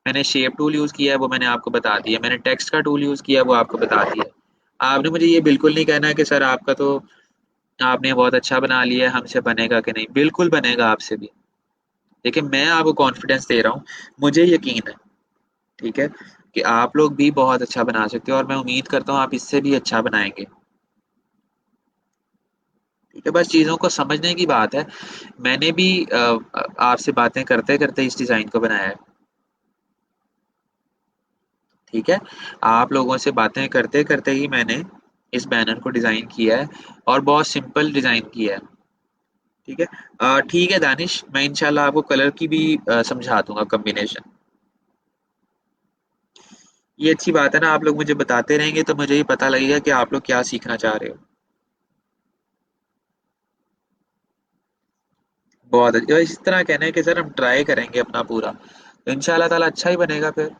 मैंने शेप टूल यूज़ किया है, वो मैंने आपको बता दिया। मैंने टेक्स्ट का टूल यूज़ किया है, वो आपको बता दिया। आपने मुझे ये बिल्कुल नहीं कहना है कि सर आपका तो आपने बहुत अच्छा बना लिया है, हमसे बनेगा कि नहीं। बिल्कुल बनेगा आपसे भी। देखिए, मैं आपको कॉन्फिडेंस दे रहा हूँ, मुझे यकीन है, ठीक है, कि आप लोग भी बहुत अच्छा बना सकते हो और मैं उम्मीद करता हूँ आप इससे भी अच्छा बनाएँगे। ठीक है, बस चीज़ों को समझने की बात है। मैंने भी आपसे बातें करते-करते इस डिज़ाइन को बनाया है, ठीक है? आप लोगों से बातें करते-करते ही मैंने इस बैनर को डिज़ाइन किया है और बहुत सिंपल डिज़ाइन किया है, ठीक है? ठीक है दानिश, मैं इंशाल्लाह आपको कलर की भी समझा दूँगा कॉम्बिनेशन। ये अच्छी बात है ना, आप लोग मुझे बताते रहेंगे तो मुझे भी पता लगेगा कि आप लोग क्या सीखना चाह रहे हो। बहुत इस तरह कहना है कि सर हम ट्राई करेंगे अपना पूरा, तो इंशाल्लाह ताला अच्छा ही बनेगा फिर।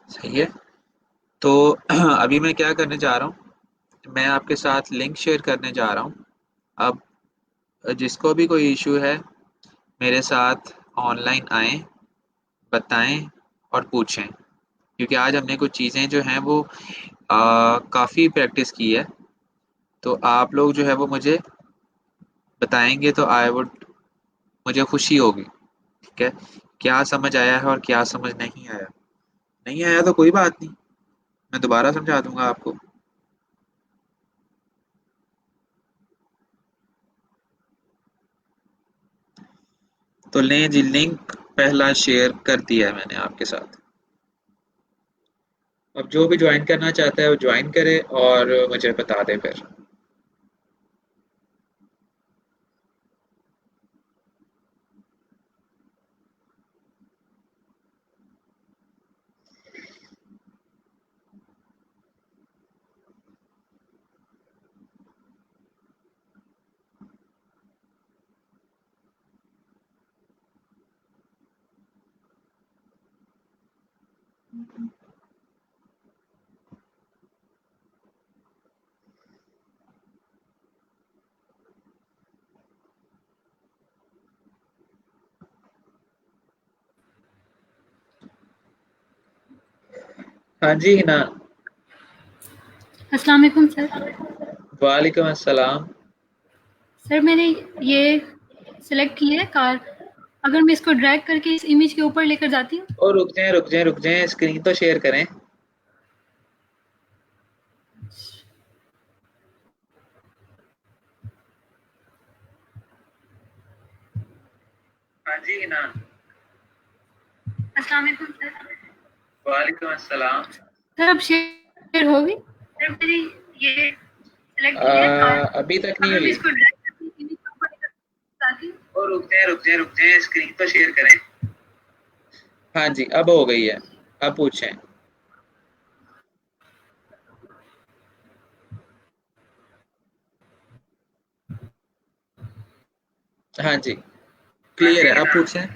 सही है? तो अभी मैं क्या करने जा रहा हूँ, मैं आपके साथ लिंक शेयर करने जा रहा हूँ। अब जिसको भी कोई इश्यू है, मेरे साथ ऑनलाइन आएँ, बताएँ और पूछें। क्योंकि आज हमने कुछ चीज़ें जो हैं वो काफ़ी प्रैक्टिस की है, तो आप लोग जो है वो मुझे बताएँगे तो आई वुड मुझे खुशी होगी, ठीक है? क्या समझ आया है और क्या समझ नहीं आया। नहीं आया तो कोई बात नहीं, मैं दोबारा समझा दूँगा आपको। तो लें जी, लिंक पहला शेयर कर दिया है मैंने आपके साथ। अब जो भी जॉइन करना चाहता है वो जॉइन करे और मुझे बता दे फिर। हाँ जी, हिना। अस्सलाम वालेकुम सर। वालेकुम अस्सलाम। सर मैंने ये सिलेक्ट की है कार। अगर मैं इसको ड्रैग करके इस इमेज के ऊपर लेकर जाती हूँ। और रुक जाएं, स्क्रीन तो शेयर करें। हाँ जी, हिना। अस्सलाम वालेकुम सर। वालेकुम अस्सलाम। सर अब शेयर होगी। सर मैंने ये सिलेक्ट की है कार। अभी तक नहीं अगर मैं हुई। इसको ड्रैग करके इस इमेज के ऊपर लेकर जाती हूँ। और रुक जाएं, स्क्रीन तो शेयर करें। हाँ जी, अब हो गई है। अब पूछें। हाँ जी, क्लियर है, अब पूछें।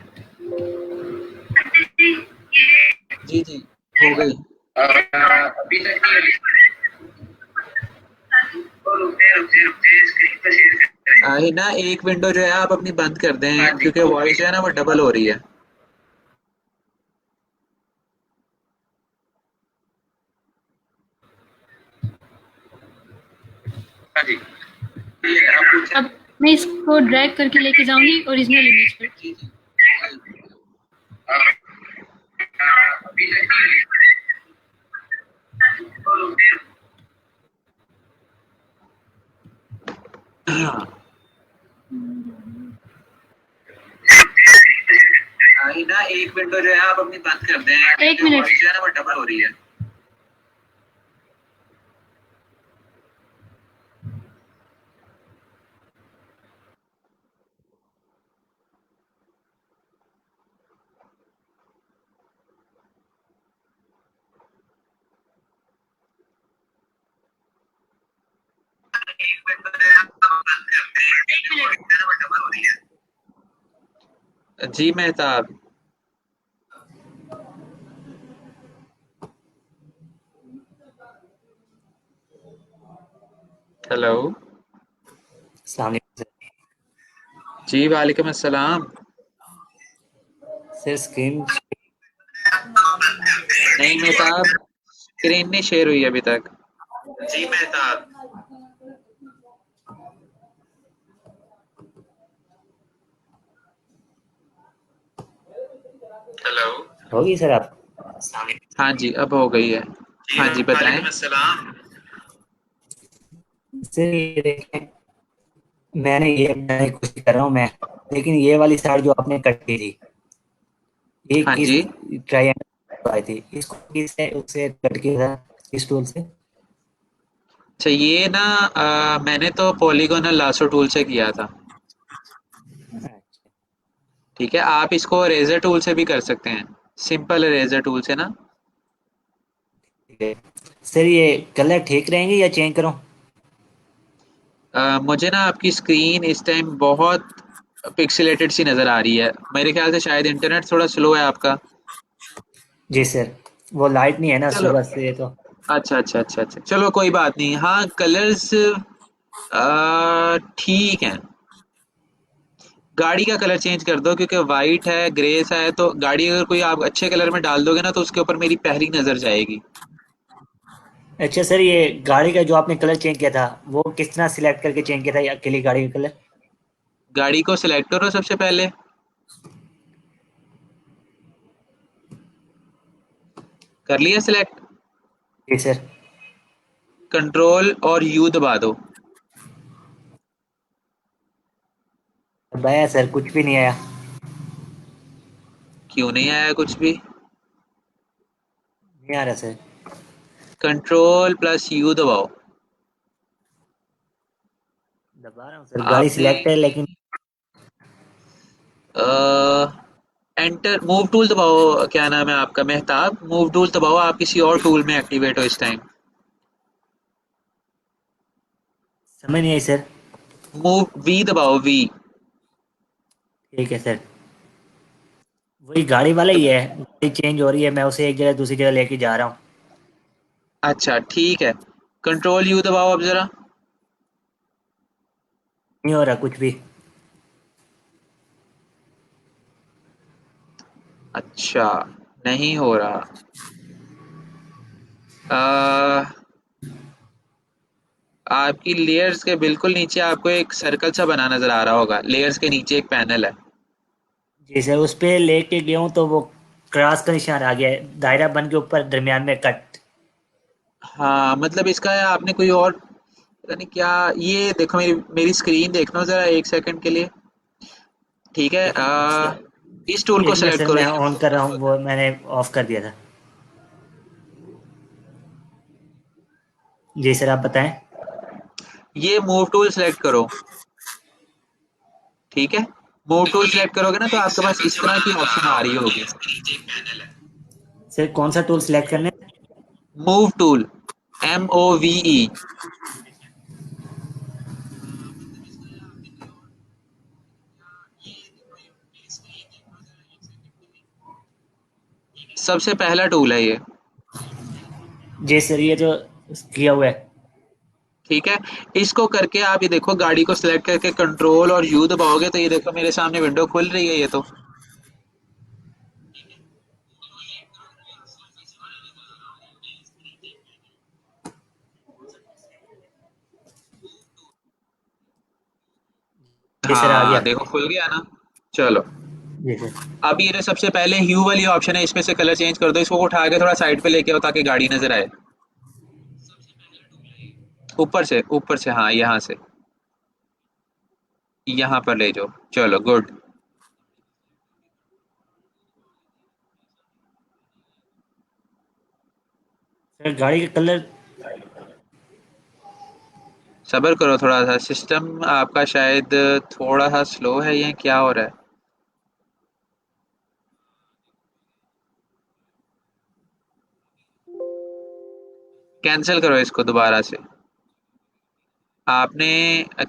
जी जी, हो गई। अभी तक नहीं अभी ही ना एक विंडो जो है आप अपनी बंद कर हाँ दें, जी क्योंकि वॉइस जो है ना वो डबल हो रही है। हाँ जी क्लियर है, आप पूछें। अब मैं इसको ड्रैग करके लेके जाऊंगी ओरिजिनल इमेज पर। जी जी, अभी तक नहीं हाँ। ही ना एक विंडो जो है आप अपनी बंद कर दें, एक क्योंकि मिनट। वॉइस जो है ना वो डबल हो रही है। एक विंडो जो है आप बंद कर दें, एक क्योंकि वॉइस मिनट। जो है ना वो डबल हो रही है। जी मेहताब। हेलो। अस्सलाम वालेकुम जी वालेकुम अस्सलाम। सर। स्क्रीन नहीं मेहताब, स्क्रीन नहीं शेयर हुई अभी तक। जी मेहताब। हेलो। होगी सर आप। हाँ जी, अब हो गई है। जी हाँ जी बताएं। वालेकुम अस्सलाम। सर ये देखें, ये बनाने की कोशिश कर रहा हूँ मैं, लेकिन ये वाली साइड जो आपने कट की थी, ये हाँ किस जी। ट्रायंगल आई थी, इसको किसने उससे कट किया था, इस टूल से? अच्छा ये ना मैंने तो पॉलीगोनल लासो टूल से किया था। ठीक है, आप इसको रेजर टूल से भी कर सकते हैं, सिंपल रेजर टूल से ना। ठीक है सर, ये कलर ठीक रहेंगे या चेंज करूँ? मुझे ना आपकी स्क्रीन इस टाइम बहुत पिक्सेलेटेड सी नज़र आ रही है, मेरे ख्याल से शायद इंटरनेट थोड़ा स्लो है आपका। जी सर, वो लाइट नहीं है ना चलो, सुबह से तो। अच्छा अच्छा अच्छा अच्छा, चलो कोई बात नहीं। हाँ कलर्स ठीक है। गाड़ी का कलर चेंज कर दो, क्योंकि वाइट है ग्रे सा है, तो गाड़ी अगर कोई आप अच्छे कलर में डाल दोगे ना तो उसके ऊपर मेरी पहली नज़र जाएगी। अच्छा सर, ये गाड़ी का जो आपने कलर चेंज किया था, वो किस तरह सिलेक्ट करके चेंज किया था, ये अकेली गाड़ी का कलर? गाड़ी को सिलेक्ट करो सबसे पहले। कर लिया सिलेक्ट। जी सर। कंट्रोल और यू दबा दो। अब आया सर, कुछ भी नहीं आया। क्यों नहीं आया कुछ भी? नहीं आ रहा सर। कंट्रोल प्लस यू दबाओ। दबा रहा हूँ सर, गाड़ी आपने सिलेक्ट है लेकिन। एंटर मूव टूल दबाओ। क्या नाम है आपका? मेहताब, मूव टूल दबाओ, आप किसी और टूल में एक्टिवेट हो इस टाइम। समझ नहीं आई सर। मूव वी दबाओ, वी। ठीक है सर। वही गाड़ी वाला ही है, गाड़ी चेंज हो रही है, मैं उसे एक जगह दूसरी जगह लेके जा रहा हूँ। अच्छा ठीक है, कंट्रोल यू दबाओ अब जरा। नहीं हो रहा कुछ भी। अच्छा, नहीं हो रहा। आ, आपकी लेयर्स के बिल्कुल नीचे आपको एक सर्कल सा बना नजर आ रहा होगा, लेयर्स के नीचे एक पैनल है। जी सर, उस पे लेके गया हूँ तो वो क्रॉस का निशान आ गया है, दायरा बन के ऊपर दरमियान में कट। हाँ मतलब इसका आपने कोई और, पता नहीं क्या। ये देखो, मेरी मेरी स्क्रीन देखना जरा एक सेकंड के लिए। ठीक है, इस टूल को एक मिनट सिलेक्ट सर, करो। मैं ऑन कर रहा हूँ, वो मैंने ऑफ कर दिया था। जी सर, आप बताएं। ये मूव टूल सेलेक्ट करो। ठीक है, मूव टूल सेलेक्ट करोगे ना तो एक आपके पास सर्कल इस से तरह बना की नजर आ ऑप्शन रहा आ रही होगा, होगी। लेफ्ट के नीचे एक पैनल है। सर कौन सा टूल सिलेक्ट करने हैं? Move tool, MOVE। सबसे पहला टूल है ये। जी सर, ये जो किया हुआ है। ठीक है, इसको करके आप ये देखो, गाड़ी को सिलेक्ट करके कंट्रोल और यू दबाओगे तो ये देखो मेरे सामने विंडो खुल रही है ये तो। जी सर, आ हाँ गया। देखो खुल गया ना। चलो, जी सर। अब ये सबसे पहले ह्यू वाली ऑप्शन है, इसमें से कलर चेंज कर दो, इसको उठा के थोड़ा साइड पे लेके आओ ताकि गाड़ी नजर आए। ऊपर से, हाँ यहाँ से, यहाँ पर ले जाओ। चलो गुड। सर गाड़ी का कलर। सब्र करो थोड़ा सा, सिस्टम आपका शायद थोड़ा सा स्लो है, ये क्या हो रहा है। कैंसिल करो इसको दोबारा से। आपने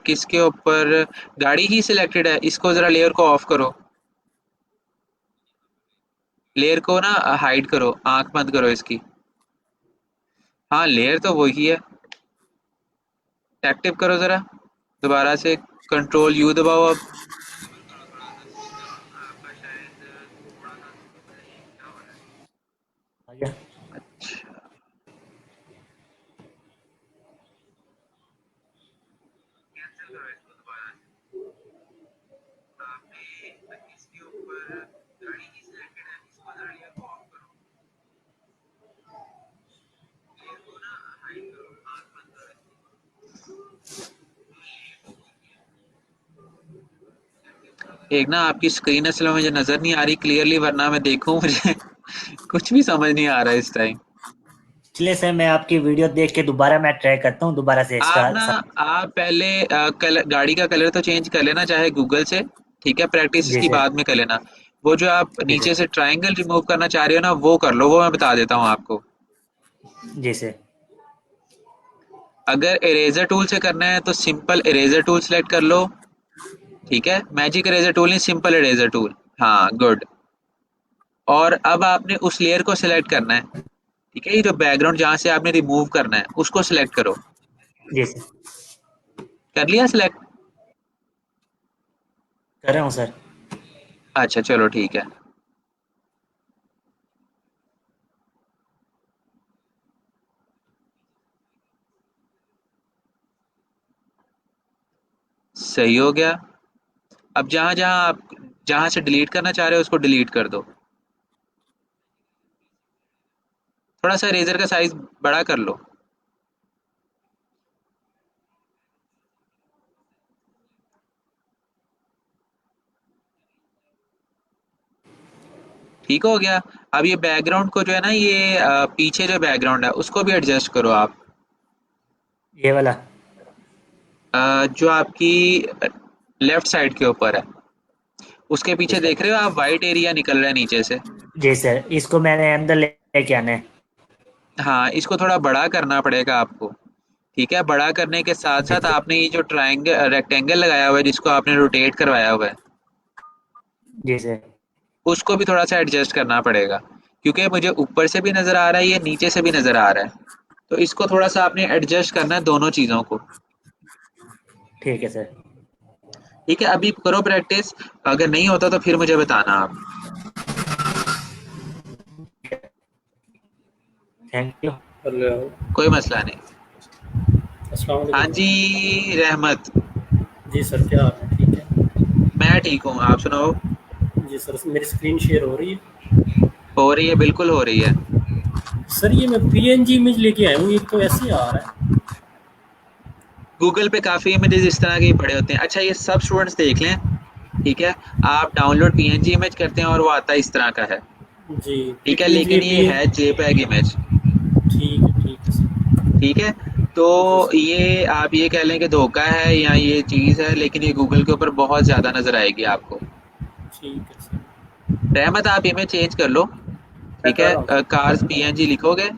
किसके ऊपर, गाड़ी ही सिलेक्टेड है, इसको जरा लेयर को ऑफ करो। लेयर को ना हाइड करो, आंख बंद करो इसकी। हाँ लेयर तो वही है। एक्टिव करो जरा दोबारा से, कंट्रोल यू दबाओ अब। आ गया। एक ना आपकी स्क्रीन असल में मुझे नजर नहीं आ रही क्लियरली, वरना मैं देखूं मुझे कुछ भी समझ नहीं आ रहा है इस टाइम। चलिए सर, मैं आपकी वीडियो देख के दोबारा मैं ट्राई करता हूँ दोबारा से इसका। आप ना, आप पहले कलर, गाड़ी का कलर तो चेंज कर लेना चाहे गूगल से। ठीक है, प्रैक्टिस जी इसकी सर। बाद में कर लेना। वो जो आप जी नीचे सर। से ट्रायंगल रिमूव करना चाह रहे हो ना, वो कर लो, वो मैं बता देता हूँ आपको। जी सर। अगर इरेजर टूल से करना है तो सिंपल इरेजर टूल सेलेक्ट कर लो। ठीक है, मैजिक इरेजर टूल नहीं, सिंपल इरेजर टूल। हाँ गुड। और अब आपने उस लेयर को सिलेक्ट करना है। ठीक है, ये जो बैकग्राउंड जहां से आपने रिमूव करना है उसको सिलेक्ट करो। जी सर, कर लिया सिलेक्ट? कर रहा हूँ सर। अच्छा चलो ठीक है। सही हो गया। अब जहां जहां आप, जहां से डिलीट करना चाह रहे हो उसको डिलीट कर दो। थोड़ा सा इरेजर का साइज बड़ा कर लो। ठीक हो गया। अब ये बैकग्राउंड को जो है ना, ये पीछे जो बैकग्राउंड है उसको भी एडजस्ट करो आप। ये वाला। जो आपकी लेफ्ट साइड के ऊपर है, उसके जी पीछे सर। देख रहे हो आप, वाइट एरिया निकल रहा है नीचे से। जी सर, इसको मैंने अंदर लेके आना है। हाँ इसको थोड़ा बड़ा करना पड़ेगा आपको। ठीक है, बड़ा करने के साथ जी साथ सर। आपने ये जो ट्रायंगल रेक्टेंगल लगाया हुआ है जिसको आपने रोटेट करवाया हुआ है, जी सर। उसको भी थोड़ा सा एडजस्ट करना पड़ेगा, क्योंकि मुझे ऊपर से भी नजर आ रहा है, ये नीचे से भी नजर आ रहा है। तो इसको थोड़ा सा आपने एडजस्ट करना है दोनों चीजों को। ठीक है सर। ठीक है, अभी करो प्रैक्टिस। अगर नहीं होता तो फिर मुझे बताना आप। Thank you. हेलो। कोई मसला नहीं। अस्सलाम हाँ वालेकुम। जी, रहमत। जी सर, क्या हाल है? ठीक है। मैं ठीक हूँ, आप सुनाओ। जी सर, मेरी स्क्रीन शेयर हो रही है? हो रही है, बिल्कुल हो रही है। सर ये मैं पीएनजी इमेज लेके आया हूँ, ये तो ऐसे ही आ रहा है। गूगल पे काफी इमेजेस इस तरह के ही पड़े होते हैं। अच्छा ये सब स्टूडेंट्स देख लें। ठीक है, आप डाउनलोड पीएनजी इमेज करते हैं और वो आता है इस तरह का है। जी, ठीक है, ये लेकिन ये पी है जेपीईजी इमेज। ठीक है सर। ठीक है, तो जी सर। ये आप ये कह लें कि धोखा है या ये चीज़ है, लेकिन ये गूगल के ऊपर बहुत ज़्यादा नज़र आएगी आपको। ठीक है सर। रहमत आप इमेज चेंज कर लो। मैं ठीक कर है, रहा हूँ सर। कार्स पीएनजी लिखोगे।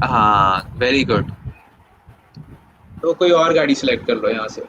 हाँ वेरी गुड। तो कोई और गाड़ी सिलेक्ट कर लो यहाँ से।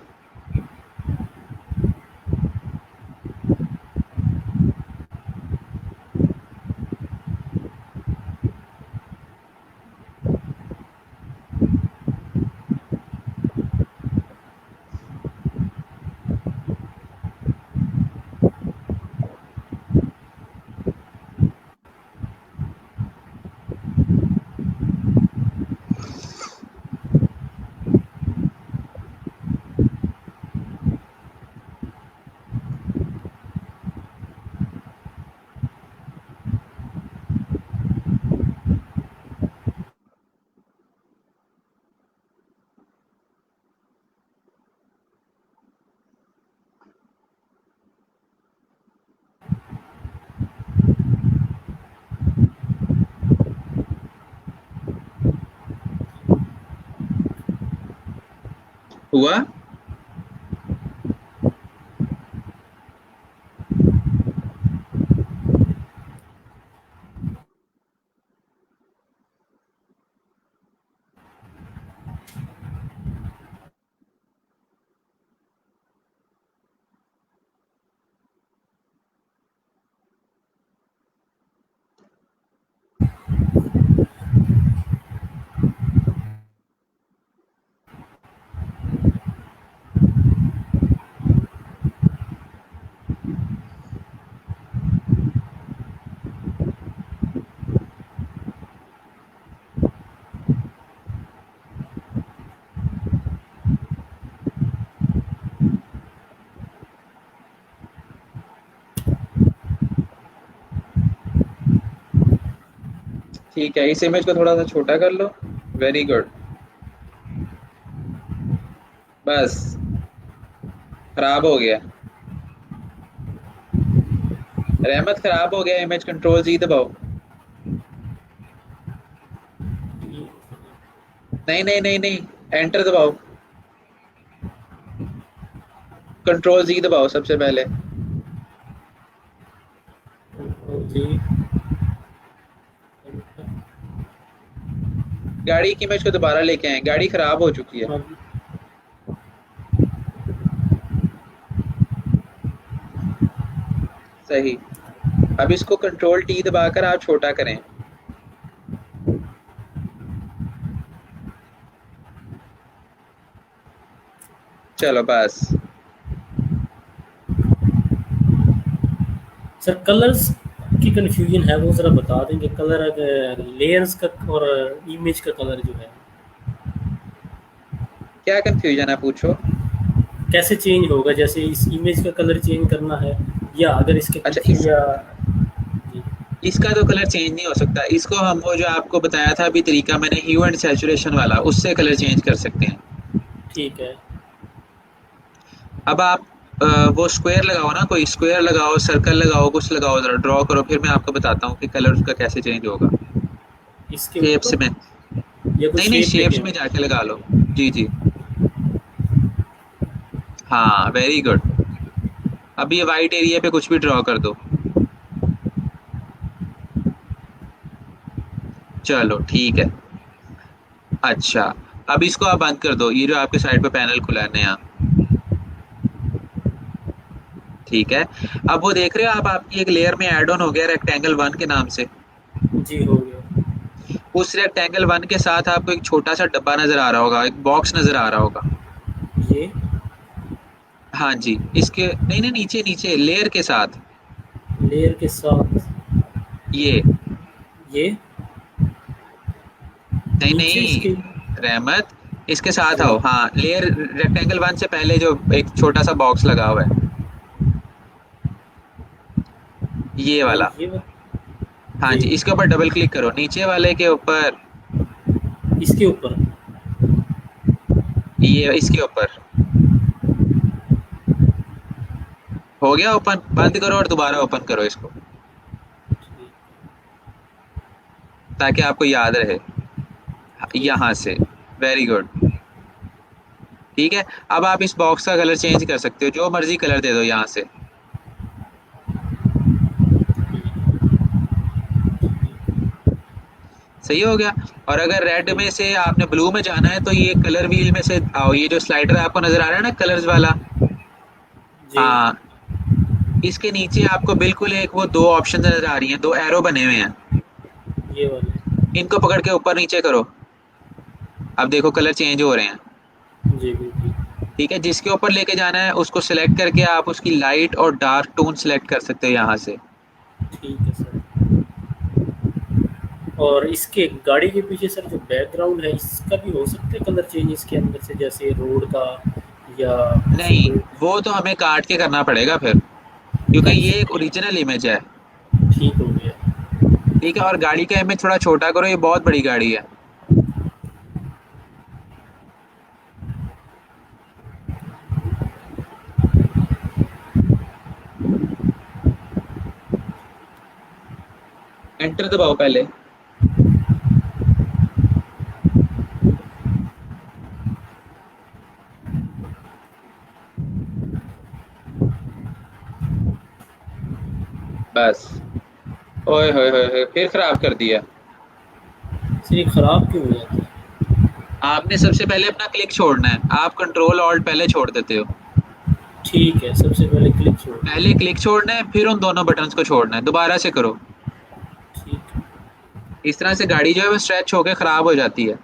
हुआ? ठीक है, इस इमेज को थोड़ा सा छोटा कर लो। Very good. बस, खराब हो गया रहमत, खराब हो गया इमेज। कंट्रोल जी दबाओ। नहीं नहीं नहीं नहीं, एंटर दबाओ। कंट्रोल जी दबाओ सबसे पहले। जी गाड़ी की इमेज को दोबारा लेके आए, गाड़ी खराब हो चुकी है। हाँ, सही। अब इसको कंट्रोल टी दबाकर आप छोटा करें। चलो बस। सर कलर्स की कंफ्यूजन है, वो ज़रा बता देंगे। कलर लेयर्स का और इमेज का कलर जो है क्या कंफ्यूजन है, पूछो। कैसे चेंज होगा? जैसे इस इमेज का कलर चेंज करना है, या अगर इसके अच्छा, पीछे या जी इसका तो कलर चेंज नहीं हो सकता। इसको हम वो जो आपको बताया था अभी तरीका मैंने, ह्यू एंड सैचुरेशन वाला, उससे कलर चेंज कर सकते हैं। ठीक है। अब आप वो स्क्वायर लगाओ ना, कोई स्क्वायर लगाओ, सर्कल लगाओ, कुछ लगाओ, जरा ड्रॉ करो, फिर मैं आपको बताता हूँ कि कलर उसका कैसे चेंज होगा। इसके शेप्स ऊपर में, या कोई नहीं नहीं, शेप लेके शेप्स में आऊँ? जाके लगा लो। जी जी, हाँ वेरी गुड। अब ये वाइट एरिया पे कुछ भी ड्रॉ कर दो। चलो ठीक है। अच्छा, अब इसको आप बंद कर दो, ये जो आपके साइड पे पैनल खुला है नया। ठीक है। अब वो देख रहे हो आप, आपकी एक लेयर में ऐड ऑन हो गया रेक्टेंगल 1 के नाम से। जी हो गया। उस रेक्टेंगल 1 के साथ आपको एक छोटा सा डब्बा नजर आ रहा होगा, एक बॉक्स नजर आ रहा होगा। ये हाँ जी, इसके नहीं नहीं, नीचे नीचे लेयर के साथ। लेयर के साथ ये ये नहीं नीचे नहीं, इसके रहमत, इसके साथ जी आओ। हाँ, लेयर रेक्टेंगल 1 से पहले जो एक छोटा सा बॉक्स लगा हुआ है, ये वाला। ये हाँ जी जी, इसके ऊपर डबल क्लिक करो, नीचे वाले के ऊपर। इसके ऊपर ये इसके ऊपर हो गया ओपन। बंद करो और दोबारा ओपन करो इसको, ताकि आपको याद रहे। ठीक यहाँ से। Very good. ठीक है। अब आप इस बॉक्स का कलर चेंज कर सकते हो, जो मर्जी कलर दे दो यहाँ से। सही हो गया। और अगर रेड में से आपने ब्लू में जाना है तो ये कलर व्हील में से आओ, ये जो स्लाइडर आपको नजर आ रहा है ना कलर्स वाला, जी हाँ, इसके नीचे आपको बिल्कुल एक वो दो ऑप्शन नजर आ रही हैं, दो एरो बने हुए हैं। ये वाले इनको पकड़ के ऊपर नीचे करो। अब देखो कलर चेंज हो रहे हैं। जी बिल्कुल। ठीक है, जिसके ऊपर लेके जाना है उसको सिलेक्ट करके आप उसकी लाइट और डार्क टोन सिलेक्ट कर सकते हो यहाँ से। ठीक है सर। और इसके गाड़ी के पीछे सर जो बैकग्राउंड है, इसका भी हो सकता है कलर चेंज इसके अंदर से, जैसे रोड का या किसी नहीं, को? वो तो हमें काट के करना पड़ेगा फिर, क्योंकि ये अच्छा एक ओरिजिनल इमेज है। ठीक हो गया। ठीक है, और गाड़ी का इमेज थोड़ा छोटा करो, ये बहुत बड़ी गाड़ी है। एंटर दबाओ पहले। बस। ओए होए होए होए, फिर खराब कर दिया। सर ये ख़राब क्यों हो जाता है? आपने सबसे पहले अपना क्लिक छोड़ना है, आप कंट्रोल ऑल्ट पहले छोड़ देते हो। ठीक है, सबसे पहले क्लिक छोड़ पहले दिया। क्लिक छोड़ना है, फिर उन दोनों बटन्स को छोड़ना है, दोबारा से करो। ठीक है। इस तरह से गाड़ी जो है वो स्ट्रेच होकर खराब हो जाती है।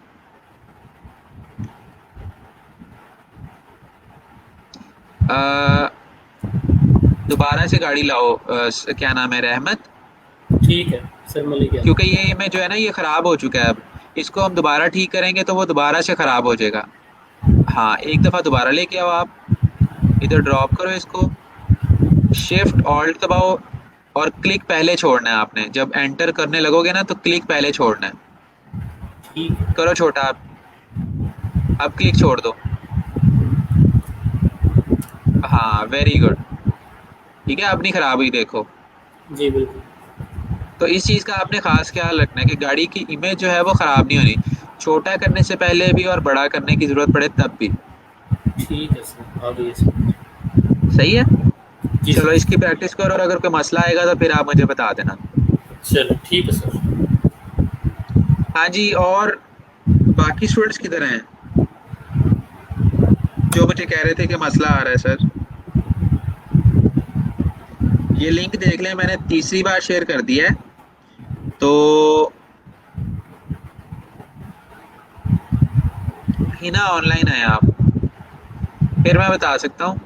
अ, दोबारा से गाड़ी लाओ, क्या नाम है, रहमत। ठीक है सर, मैं लेके क्योंकि आता ये इमेज जो है ना ये खराब हो चुका है, अब इसको हम दोबारा ठीक करेंगे तो वो दोबारा से खराब हो जाएगा। हाँ, एक दफा दोबारा लेके आओ आप, इधर ड्रॉप करो इसको, शिफ्ट ऑल्ट दबाओ और क्लिक पहले छोड़ना है आपने। जब एंटर करने लगोगे ना तो क्लिक पहले छोड़ना है। हूँ। ठीक है। करो छोटा आप, अब क्लिक छोड़ दो। हाँ, वेरी गुड। ठीक है, अब नहीं खराब हुई, देखो। जी बिल्कुल। तो इस चीज़ का आपने खास ख्याल रखना है कि गाड़ी की इमेज जो है वो ख़राब नहीं होनी, छोटा करने से पहले भी और बड़ा करने की ज़रूरत पड़े तब भी। ठीक है सर, आ गई है सर। सही है। जी चलो सर। इसकी प्रैक्टिस करो और अगर कोई मसला आएगा तो फिर आप मुझे बता देना। चलो ठीक है सर। हाँ जी, और बाकी स्टूडेंट्स किधर हैं जो मुझे कह रहे थे कि मसला आ रहा है सर? ये लिंक देख लें, मैंने तीसरी बार शेयर कर दिया है, तो ही ना ऑनलाइन आए आप, फिर मैं बता सकता हूँ।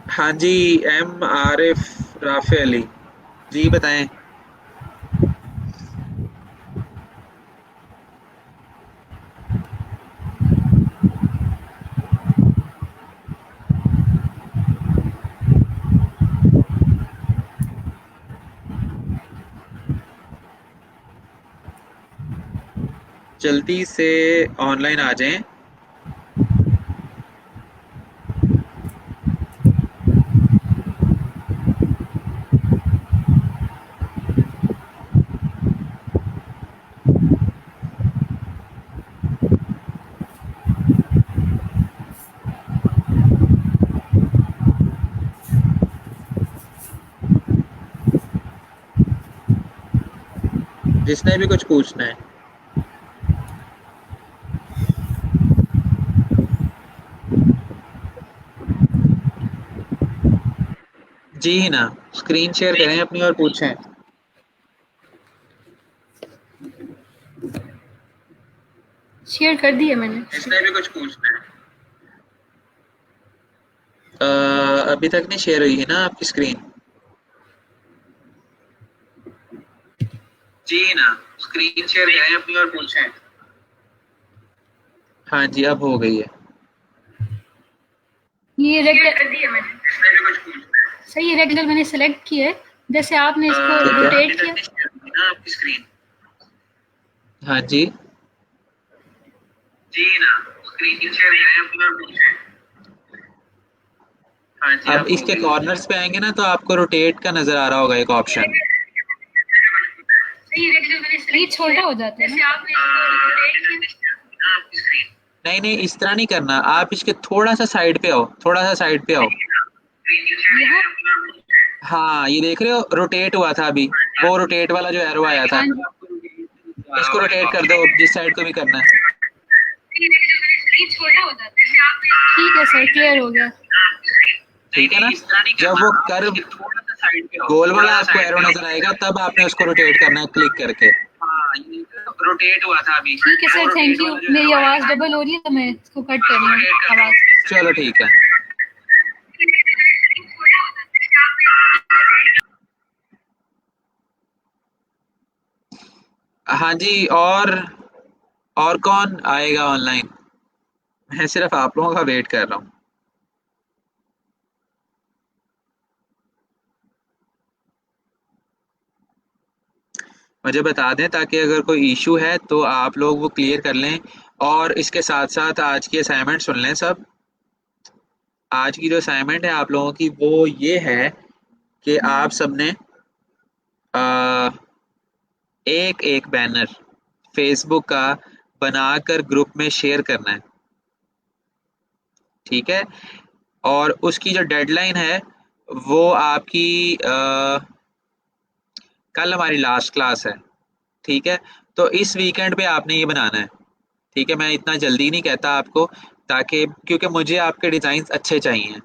हाँ जी, एम आरिफ राफे अली जी, बताएं। जल्दी से ऑनलाइन आ जाएं। जिसने भी कुछ पूछना है। जी ही ना, स्क्रीन शेयर करें अपनी और पूछें। शेयर कर दी है मैंने। जिसने भी कुछ पूछना है। अभी तक नहीं शेयर हुई है ना आपकी स्क्रीन? जी ना, स्क्रीन शेयर करें अपनी और पूछें। हाँ जी, अब हो गई है। ये रेक्टेंगल सही है, रेक्टेंगल मैंने सेलेक्ट किया है। जैसे आपने इसको रोटेट किया ना आपकी स्क्रीन। हाँ जी, जी ना, स्क्रीन शेयर करें अपनी और पूछें। हाँ जी, अब इसके कॉर्नर्स पे आएंगे ना तो आपको रोटेट का नजर आ रहा होगा एक ऑप्शन। ये छोटा हो जाता है ना। नहीं नहीं, इस तरह नहीं करना, आप इसके थोड़ा सा साइड पे आओ, थोड़ा सा साइड पे आओ। यहाँ हाँ, ये देख रहे हो, रोटेट हुआ था अभी, वो रोटेट वाला जो एरो आया था, इसको रोटेट कर दो जिस साइड को भी करना है। ठीक है सर, क्लियर हो गया। ठीक है ना, जब वो कर्व गोल वाला आपको एरो नजर आएगा तब आपने उसको रोटेट करना है क्लिक करके। रोटेट हुआ था अभी। ठीक है सर, थैंक यू। मेरी आवाज़ डबल हो रही है तो मैं इसको कट कर रही हूँ आवाज़। चलो ठीक है। हाँ जी, और कौन आएगा ऑनलाइन? मैं सिर्फ आप लोगों का वेट कर रहा हूँ। मुझे बता दें ताकि अगर कोई इशू है तो आप लोग वो क्लियर कर लें, और इसके साथ साथ आज की असाइनमेंट सुन लें सब। आज की जो असाइनमेंट है आप लोगों की वो ये है कि आप सबने एक एक बैनर फेसबुक का बनाकर ग्रुप में शेयर करना है, ठीक है? और उसकी जो डेडलाइन है वो आपकी कल हमारी लास्ट क्लास है, ठीक है। तो इस वीकेंड पे आपने ये बनाना है, ठीक है। मैं इतना जल्दी नहीं कहता आपको, ताकि क्योंकि मुझे आपके डिजाइन अच्छे चाहिए।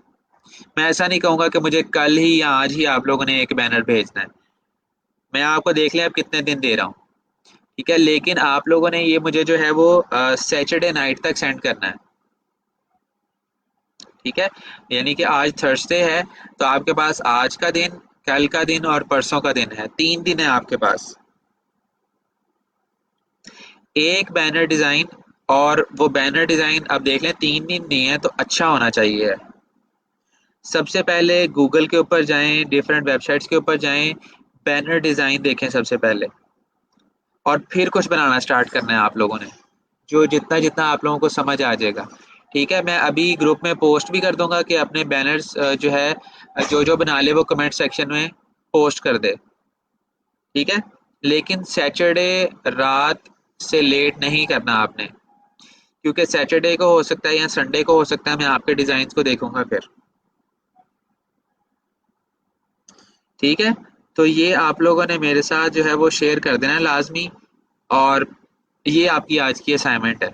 मैं ऐसा नहीं कहूंगा कि मुझे कल ही या आज ही आप लोगों ने एक बैनर भेजना है। मैं आपको देख लें अब कितने दिन दे रहा हूँ, ठीक है। लेकिन आप लोगों ने ये मुझे जो है वो सैटरडे नाइट तक सेंड करना है, ठीक है। यानी कि आज थर्सडे है, तो आपके पास आज का दिन, कल का दिन और परसों का दिन है, 3 दिन है आपके पास। एक बैनर डिजाइन, और वो बैनर डिजाइन अब देख लें 3 दिन नहीं है तो अच्छा होना चाहिए। सबसे पहले गूगल के ऊपर जाएं, डिफरेंट वेबसाइट्स के ऊपर जाएं, बैनर डिजाइन देखें सबसे पहले, और फिर कुछ बनाना स्टार्ट करना है आप लोगों ने, जो जितना जितना आप लोगों को समझ आ जाएगा, ठीक है। मैं अभी ग्रुप में पोस्ट भी कर दूंगा कि अपने बैनर्स जो है जो जो बना ले वो कमेंट सेक्शन में पोस्ट कर दे, ठीक है। लेकिन सैटरडे रात से लेट नहीं करना आपने, क्योंकि सैटरडे को हो सकता है या संडे को हो सकता है मैं आपके डिजाइन को देखूंगा फिर, ठीक है। तो ये आप लोगों ने मेरे साथ जो है वो शेयर कर देना है लाजमी, और ये आपकी आज की असाइनमेंट है।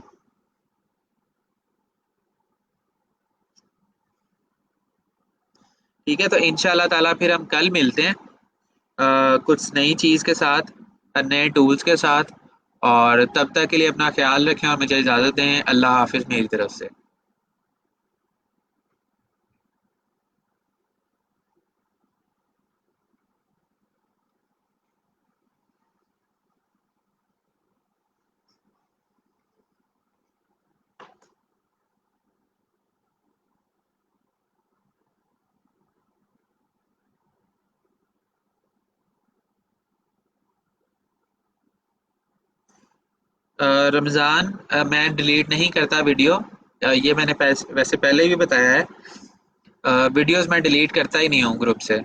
ठीक है, तो इंशाल्लाह ताला फिर हम कल मिलते हैं कुछ नई चीज़ के साथ, नए टूल्स के साथ। और तब तक के लिए अपना ख्याल रखें और मुझे इजाज़त दें। अल्लाह हाफिज़ मेरी तरफ से। रमज़ान, मैं डिलीट नहीं करता वीडियो, ये मैंने वैसे पहले भी बताया है। वीडियोस मैं डिलीट करता ही नहीं हूँ ग्रुप से।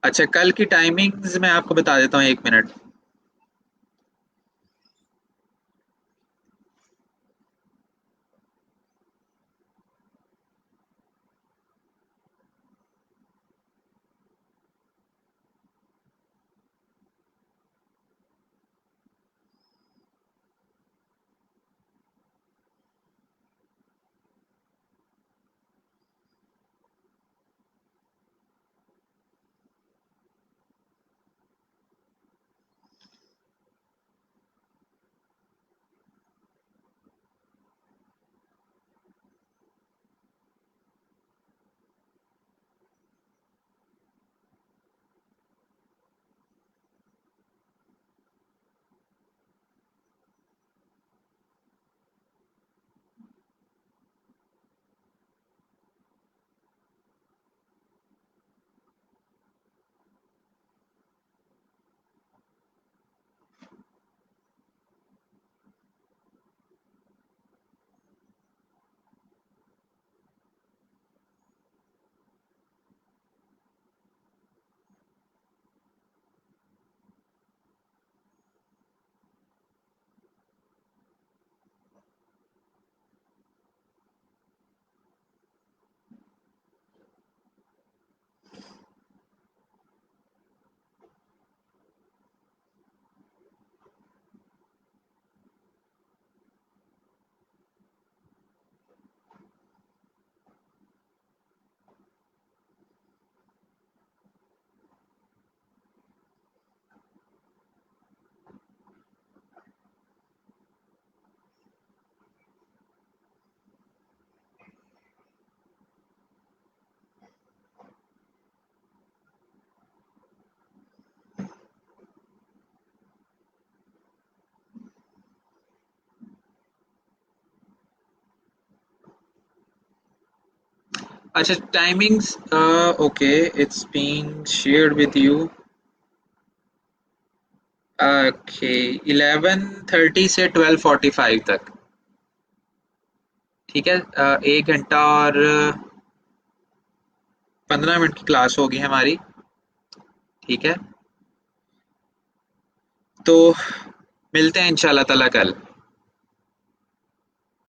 अच्छा, कल की टाइमिंग्स मैं आपको बता देता हूँ, 1 मिनट। अच्छा, timings, okay, it's being shared with you. Okay, 11:30 से 12:45 तक, ठीक है। 1 घंटा और 15 मिनट की क्लास होगी हमारी, ठीक है। तो मिलते हैं इंशाल्लाह ताला कल।